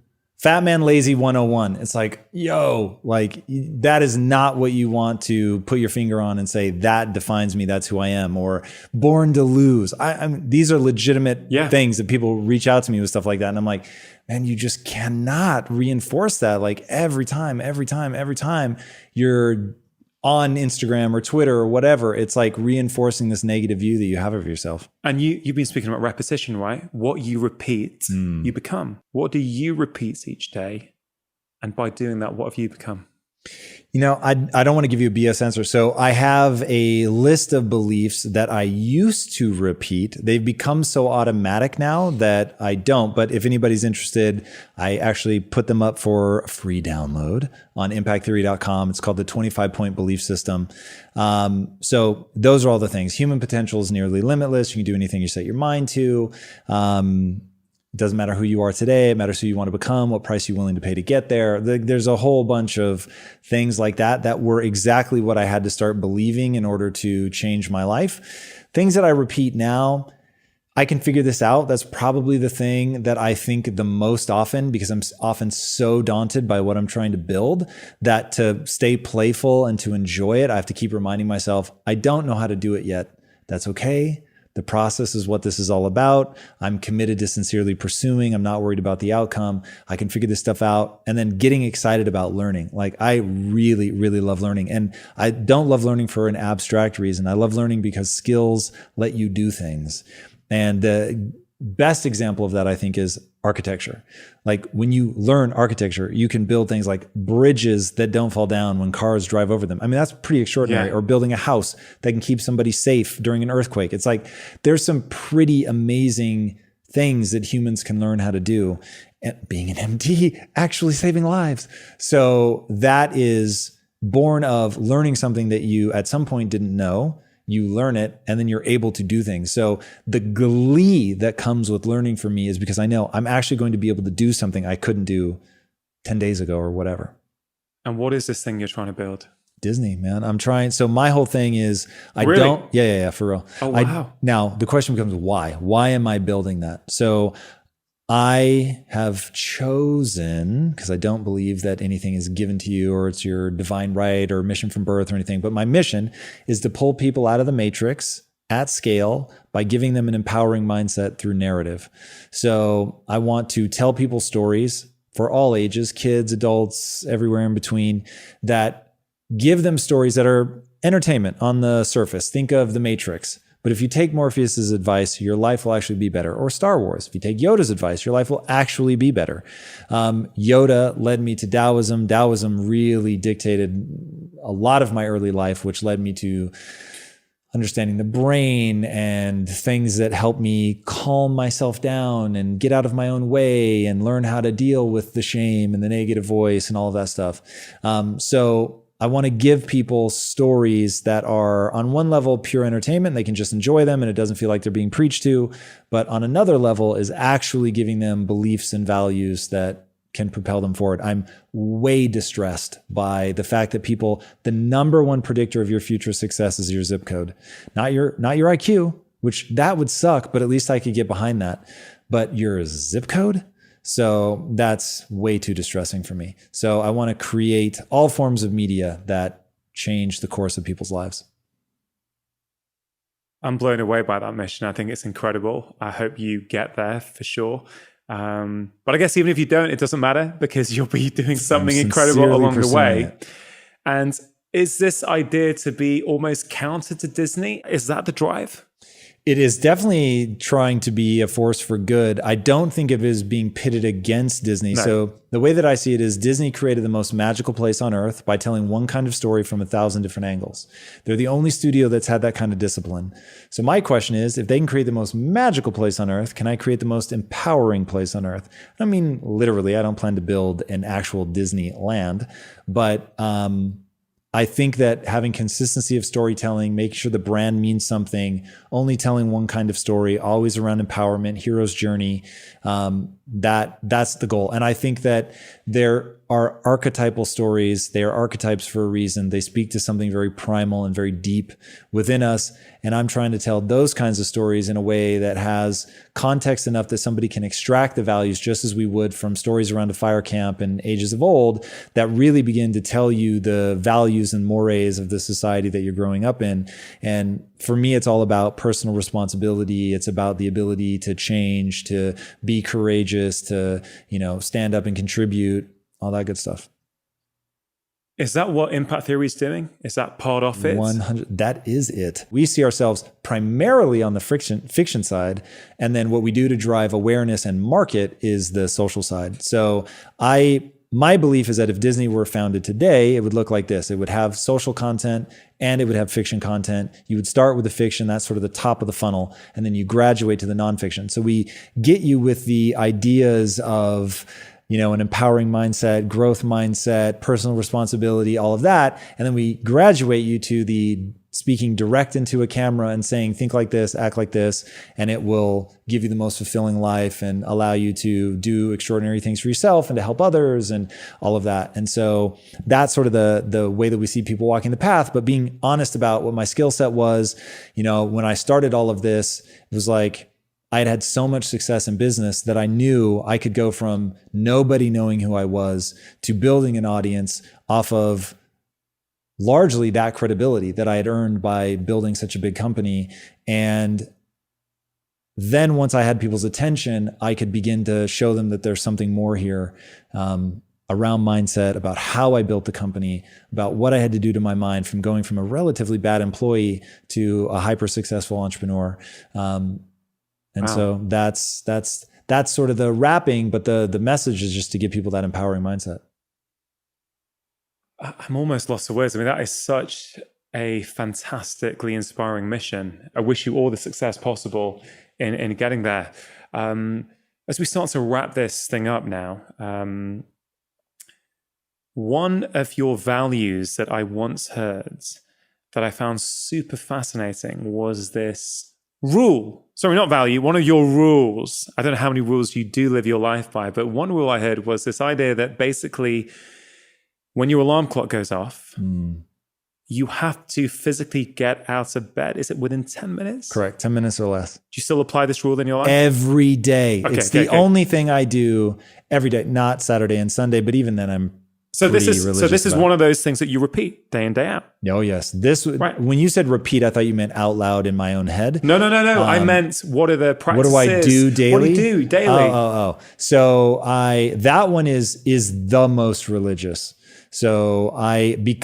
[SPEAKER 1] Lazy 101. It's like, yo, like that is not what you want to put your finger on and say, that defines me, that's who I am. Or Born to Lose. These are legitimate things that people reach out to me with stuff like that. And I'm like, man, you just cannot reinforce that. Like every time you're on Instagram or Twitter or whatever, it's like reinforcing this negative view that you have of yourself.
[SPEAKER 2] And you've been speaking about repetition, right? What you repeat, you become. What do you repeat each day? And by doing that, what have you become?
[SPEAKER 1] I don't want to give you a BS answer. So I have a list of beliefs that I used to repeat. They've become so automatic now that I don't. But if anybody's interested, I actually put them up for a free download on impacttheory.com. It's called the 25-point belief system. So those are all the things. Human potential is nearly limitless. You can do anything you set your mind to. It doesn't matter who you are today. It matters who you want to become, what price you're willing to pay to get there. There's a whole bunch of things like that were exactly what I had to start believing in order to change my life. Things that I repeat now, I can figure this out. That's probably the thing that I think the most often, because I'm often so daunted by what I'm trying to build, that to stay playful and to enjoy it, I have to keep reminding myself, I don't know how to do it yet. That's okay. The process is what this is all about. I'm committed to sincerely pursuing. I'm not worried about the outcome. I can figure this stuff out. And then getting excited about learning. Like I really, really love learning. And I don't love learning for an abstract reason. I love learning because skills let you do things. And the best example of that, I think, is architecture. Like when you learn architecture, you can build things like bridges that don't fall down when cars drive over them. I mean, that's pretty extraordinary.
[SPEAKER 2] Yeah.
[SPEAKER 1] Or building a house that can keep somebody safe during an earthquake. It's like there's some pretty amazing things that humans can learn how to do. And being an MD, actually saving lives. So that is born of learning something that you at some point didn't know. You learn it, and then you're able to do things. So the glee that comes with learning for me is because I know I'm actually going to be able to do something I couldn't do 10 days ago or whatever.
[SPEAKER 2] And what is this thing you're trying to build?
[SPEAKER 1] Disney, man. I'm trying. So my whole thing is
[SPEAKER 2] Really?
[SPEAKER 1] Yeah, for real.
[SPEAKER 2] Oh, wow.
[SPEAKER 1] Now the question becomes why? Why am I building that? So I have chosen, because I don't believe that anything is given to you or it's your divine right or mission from birth or anything, but my mission is to pull people out of the matrix at scale by giving them an empowering mindset through narrative. So I want to tell people stories for all ages, kids, adults, everywhere in between, that give them stories that are entertainment on the surface. Think of the Matrix. But if you take Morpheus's advice, your life will actually be better. Or Star Wars. If you take Yoda's advice, your life will actually be better. Yoda led me to Taoism. Taoism really dictated a lot of my early life, which led me to understanding the brain and things that help me calm myself down and get out of my own way and learn how to deal with the shame and the negative voice and all of that stuff. So I want to give people stories that are on one level pure entertainment. They can just enjoy them and it doesn't feel like they're being preached to. But on another level is actually giving them beliefs and values that can propel them forward. I'm way distressed by the fact that people, the number one predictor of your future success is your zip code, not your IQ, which that would suck, but at least I could get behind that. But your zip code? So that's way too distressing for me. So I want to create all forms of media that change the course of people's lives.
[SPEAKER 2] I'm blown away by that mission. I think it's incredible. I hope you get there for sure. But I guess even if you don't, it doesn't matter because you'll be doing something incredible along the way.
[SPEAKER 1] It.
[SPEAKER 2] And is this idea to be almost counter to Disney? Is that the drive?
[SPEAKER 1] It is definitely trying to be a force for good. I don't think of it as being pitted against Disney.
[SPEAKER 2] No.
[SPEAKER 1] So the way that I see it is Disney created the most magical place on earth by telling one kind of story from 1,000 different angles. They're the only studio that's had that kind of discipline. So my question is, if they can create the most magical place on earth, can I create the most empowering place on earth? I mean, literally, I don't plan to build an actual Disneyland, but I think that having consistency of storytelling, making sure the brand means something, only telling one kind of story, always around empowerment, hero's journey, that's the goal. And I think that there are archetypal stories. They are archetypes for a reason. They speak to something very primal and very deep within us. And I'm trying to tell those kinds of stories in a way that has context enough that somebody can extract the values just as we would from stories around a fire camp and ages of old that really begin to tell you the values and mores of the society that you're growing up in. And for me, it's all about personal responsibility. It's about the ability to change, to be courageous, to, stand up and contribute, all that good stuff.
[SPEAKER 2] Is that what impact theory is doing? Is that part of it?
[SPEAKER 1] 100. That is it. We see ourselves primarily on the fiction side. And then what we do to drive awareness and market is the social side. So my belief is that if Disney were founded today, it would look like this. It would have social content and it would have fiction content. You would start with the fiction, that's sort of the top of the funnel, and then you graduate to the nonfiction. So we get you with the ideas of, an empowering mindset, growth mindset, personal responsibility, all of that. And then we graduate you to the speaking direct into a camera and saying, think like this, act like this, and it will give you the most fulfilling life and allow you to do extraordinary things for yourself and to help others and all of that. And so that's sort of the way that we see people walking the path, but being honest about what my skill set was. When I started all of this, it was like, I had so much success in business that I knew I could go from nobody knowing who I was to building an audience off of largely that credibility that I had earned by building such a big company. And then once I had people's attention, I could begin to show them that there's something more here around mindset, about how I built the company, about what I had to do to my mind from going from a relatively bad employee to a hyper successful entrepreneur. And
[SPEAKER 2] wow.
[SPEAKER 1] So that's sort of the wrapping, but the message is just to give people that empowering mindset.
[SPEAKER 2] I'm almost lost for words. I mean, that is such a fantastically inspiring mission. I wish you all the success possible in getting there. As we start to wrap this thing up now, one of your values that I once heard that I found super fascinating was this rule. Sorry, not value, one of your rules. I don't know how many rules you do live your life by, but one rule I heard was this idea that basically when your alarm clock goes off, you have to physically get out of bed. Is it within 10 minutes?
[SPEAKER 1] Correct. 10 minutes or less.
[SPEAKER 2] Do you still apply this rule in your life?
[SPEAKER 1] Every day. It's the only thing I do every day, not Saturday and Sunday, but even then I'm
[SPEAKER 2] this is one of those things that you repeat day in, day out.
[SPEAKER 1] Oh, yes. When you said repeat, I thought you meant out loud in my own head.
[SPEAKER 2] No. I meant what are the practices?
[SPEAKER 1] What do I do daily?
[SPEAKER 2] What do you do daily?
[SPEAKER 1] So that one is the most religious. So I'd be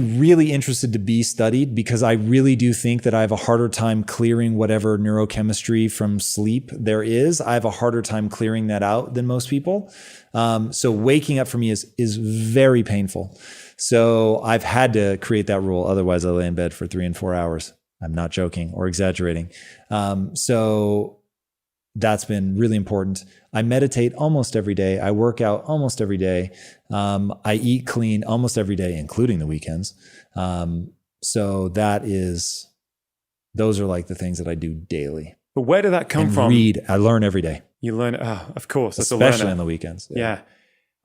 [SPEAKER 1] really interested to be studied because I really do think that I have a harder time clearing whatever neurochemistry from sleep there is. I have a harder time clearing that out than most people. So waking up for me is very painful. So I've had to create that rule. Otherwise I lay in bed for 3 and 4 hours. I'm not joking or exaggerating. So that's been really important. I meditate almost every day. I work out almost every day. I eat clean almost every day, including the weekends. So those are like the things that I do daily.
[SPEAKER 2] But where did that come from?
[SPEAKER 1] I learn every day.
[SPEAKER 2] You learn, of course.
[SPEAKER 1] Especially on the weekends.
[SPEAKER 2] Yeah.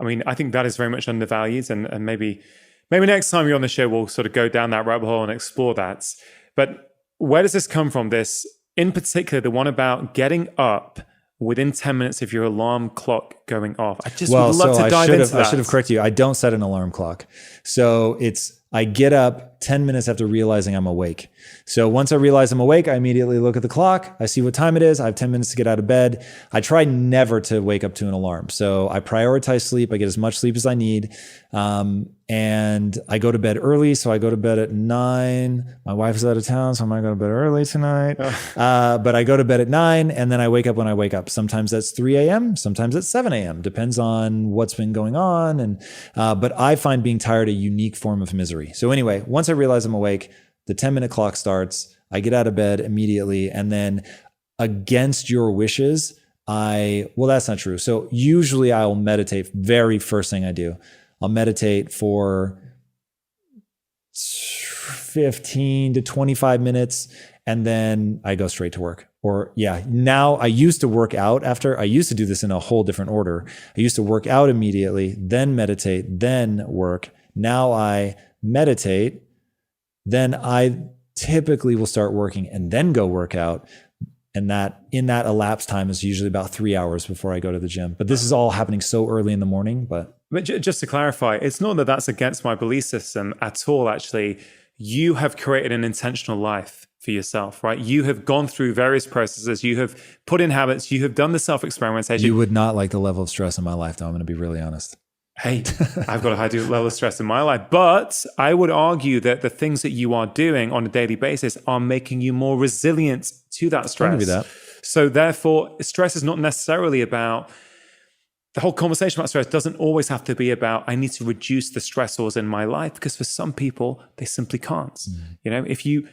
[SPEAKER 2] I mean, I think that is very much undervalued. And maybe next time you're on the show, we'll sort of go down that rabbit hole and explore that. But where does this come from? This, in particular, the one about getting up within 10 minutes of your alarm clock going off. I just would love to dive into that.
[SPEAKER 1] I should have corrected you. I don't set an alarm clock. So I get up 10 minutes after realizing I'm awake. So once I realize I'm awake, I immediately look at the clock. I see what time it is. I have 10 minutes to get out of bed. I try never to wake up to an alarm. So I prioritize sleep. I get as much sleep as I need. and I go to bed early. So I go to bed at 9. My wife's out of town, so I might go to bed early tonight. But I go to bed at 9 and then I wake up when I wake up. Sometimes that's 3 a.m., sometimes it's 7 a.m. Depends on what's been going on. And but I find being tired a unique form of misery. So anyway, once I realize I'm awake, the 10-minute clock starts. I get out of bed immediately, and then against your wishes, well, that's not true. So usually I'll meditate very first thing I do. I'll meditate for 15 to 25 minutes, and then I go straight to work. Or now I used to work out after. I used to do this in a whole different order. I used to work out immediately, then meditate, then work. Now I meditate, then I typically will start working and then go work out. And that in that elapsed time is usually about 3 hours before I go to the gym. But this is all happening so early in the morning. But
[SPEAKER 2] just to clarify, it's not that that's against my belief system at all, actually. You have created an intentional life for yourself, right? You have gone through various processes. You have put in habits. You have done the self-experimentation.
[SPEAKER 1] You would not like the level of stress in my life, though. I'm going to be really honest.
[SPEAKER 2] Hey, I've got a high level of stress in my life. But I would argue that the things that you are doing on a daily basis are making you more resilient to that stress.
[SPEAKER 1] I'll give you that.
[SPEAKER 2] So therefore, stress is not necessarily about, the whole conversation about stress doesn't always have to be about, I need to reduce the stressors in my life, because for some people, they simply can't. You know, if you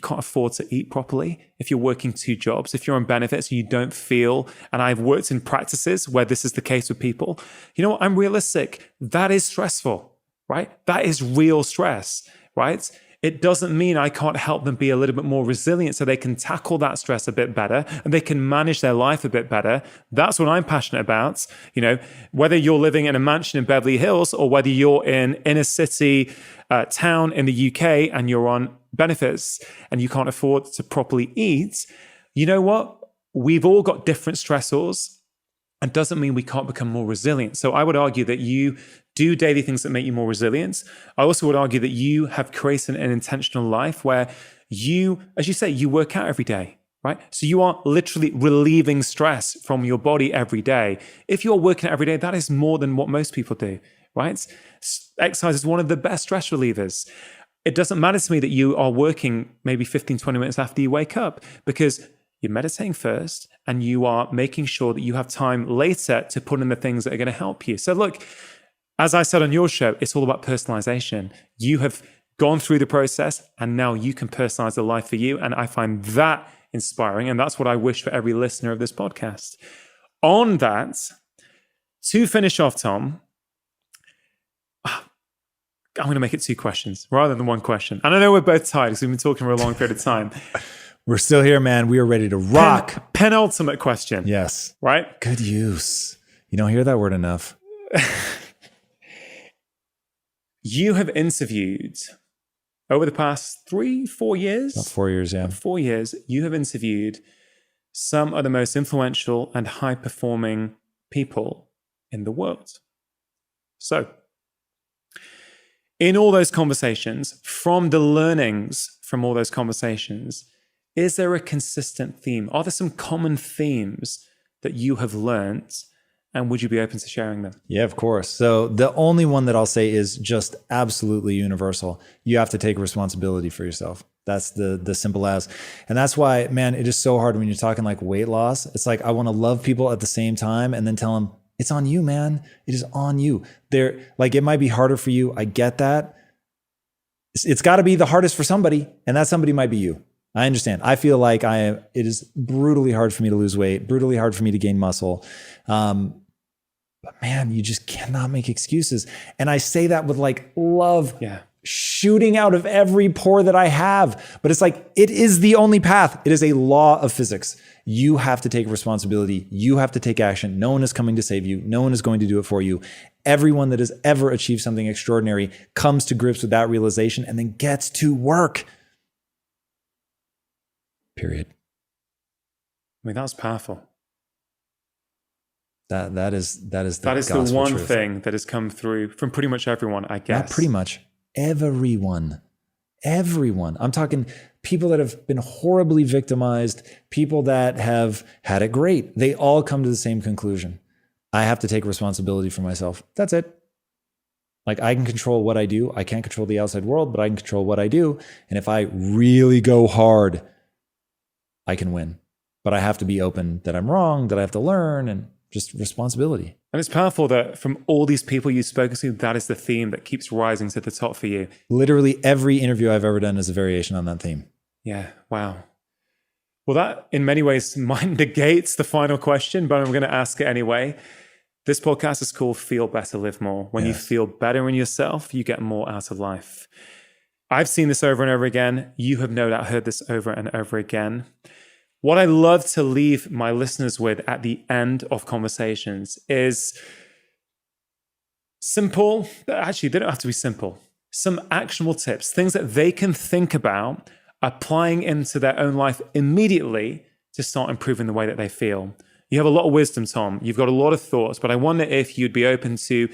[SPEAKER 2] can't afford to eat properly, if you're working 2 jobs, if you're on benefits, you don't feel, and I've worked in practices where this is the case with people, you know what, I'm realistic. That is stressful, right? That is real stress, right? It doesn't mean I can't help them be a little bit more resilient so they can tackle that stress a bit better and they can manage their life a bit better. That's what I'm passionate about. You know, whether you're living in a mansion in Beverly Hills or whether you're in inner city town in the UK and you're on benefits and you can't afford to properly eat, you know what? We've all got different stressors. And doesn't mean we can't become more resilient. So I would argue that you do daily things that make you more resilient. I also would argue that you have created an intentional life where you, as you say, you work out every day, right? So you are literally relieving stress from your body every day. If you're working out every day, that is more than what most people do, right? Exercise is one of the best stress relievers. It doesn't matter to me that you are working maybe 15, 20 minutes after you wake up, because you're meditating first and you are making sure that you have time later to put in the things that are going to help you. So look, as I said on your show, it's all about personalization. You have gone through the process and now you can personalize the life for you. And I find that inspiring. And that's what I wish for every listener of this podcast. On that, to finish off, Tom, I'm going to make it 2 questions rather than 1 question. And I know we're both tired because we've been talking for a long period of time.
[SPEAKER 1] We're still here, man. We are ready to rock.
[SPEAKER 2] Penultimate question.
[SPEAKER 1] Yes.
[SPEAKER 2] Right?
[SPEAKER 1] Good use. You don't hear that word enough.
[SPEAKER 2] You have interviewed over the past 3-4 years.
[SPEAKER 1] About 4 years, yeah.
[SPEAKER 2] 4 years, you have interviewed some of the most influential and high-performing people in the world. So, in all those conversations, from the learnings from all those conversations, is there a consistent theme? Are there some common themes that you have learned? And would you be open to sharing them?
[SPEAKER 1] Yeah, of course. So the only one that I'll say is just absolutely universal. You have to take responsibility for yourself. That's the simple as. And that's why, man, it is so hard when you're talking like weight loss. It's like I want to love people at the same time and then tell them, it's on you, man. It is on you. They're like, it might be harder for you. I get that. It's got to be the hardest for somebody, and that somebody might be you. I understand. I feel like it is brutally hard for me to lose weight, brutally hard for me to gain muscle. But man, you just cannot make excuses. And I say that with like love shooting out of every pore that I have. But it's like, it is the only path. It is a law of physics. You have to take responsibility. You have to take action. No one is coming to save you. No one is going to do it for you. Everyone that has ever achieved something extraordinary comes to grips with that realization and then gets to work. Period.
[SPEAKER 2] I mean, that's powerful.
[SPEAKER 1] That is
[SPEAKER 2] the one truth. Thing that has come through from pretty much everyone, I guess.
[SPEAKER 1] Not pretty much. Everyone. I'm talking people that have been horribly victimized, people that have had it great. They all come to the same conclusion. I have to take responsibility for myself. That's it. Like I can control what I do. I can't control the outside world, but I can control what I do. And if I really go hard, I can win. But I have to be open that I'm wrong, that I have to learn, and just responsibility.
[SPEAKER 2] And it's powerful that from all these people you've spoken to, that is the theme that keeps rising to the top for you.
[SPEAKER 1] Literally every interview I've ever done is a variation on that theme.
[SPEAKER 2] Yeah, wow. Well, that in many ways might negate the final question, but I'm going to ask it anyway. This podcast is called Feel Better, Live More. When you feel better in yourself, you get more out of life. I've seen this over and over again. You have no doubt heard this over and over again. What I love to leave my listeners with at the end of conversations is simple, actually, they don't have to be simple, some actionable tips, things that they can think about applying into their own life immediately to start improving the way that they feel. You have a lot of wisdom, Tom. You've got a lot of thoughts, but I wonder if you'd be open to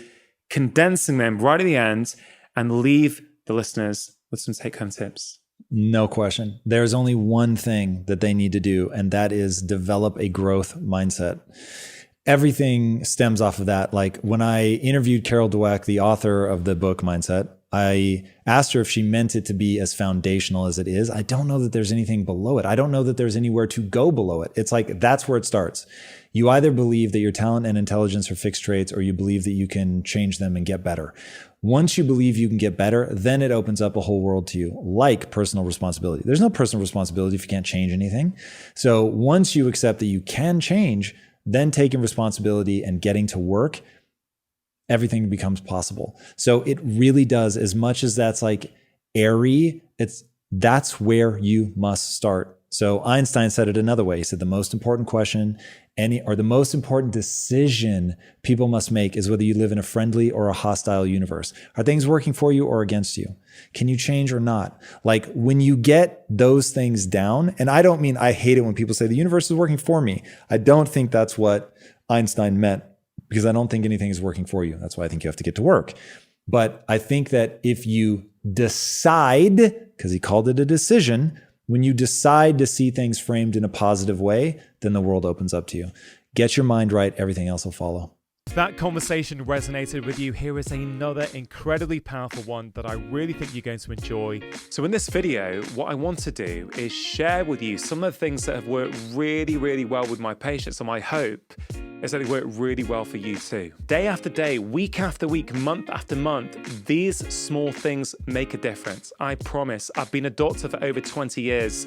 [SPEAKER 2] condensing them right at the end and leave the listeners with some take-home tips.
[SPEAKER 1] No question. There's only one thing that they need to do, and that is develop a growth mindset. Everything stems off of that. Like when I interviewed Carol Dweck, the author of the book Mindset, I asked her if she meant it to be as foundational as it is. I don't know that there's anything below it. I don't know that there's anywhere to go below it. It's like, that's where it starts. You either believe that your talent and intelligence are fixed traits, or you believe that you can change them and get better. Once you believe you can get better, then it opens up a whole world to you, like personal responsibility. There's no personal responsibility if you can't change anything. So once you accept that you can change, then taking responsibility and getting to work, everything becomes possible. So it really does, as much as that's like airy, that's where you must start. So Einstein said it another way. He said the most important question the most important decision people must make is whether you live in a friendly or a hostile universe. Are things working for you or against you? Can you change or not? Like when you get those things down, and I don't mean, I hate it when people say the universe is working for me. I don't think that's what Einstein meant, because I don't think anything is working for you. That's why I think you have to get to work. But I think that if you decide, because he called it a decision, when you decide to see things framed in a positive way, then the world opens up to you. Get your mind right, everything else will follow.
[SPEAKER 3] If that conversation resonated with you, here is another incredibly powerful one that I really think you're going to enjoy.
[SPEAKER 2] So in this video, what I want to do is share with you some of the things that have worked really, really well with my patients. And my hope is that they work really well for you too. Day after day, week after week, month after month, these small things make a difference. I promise. I've been a doctor for over 20 years.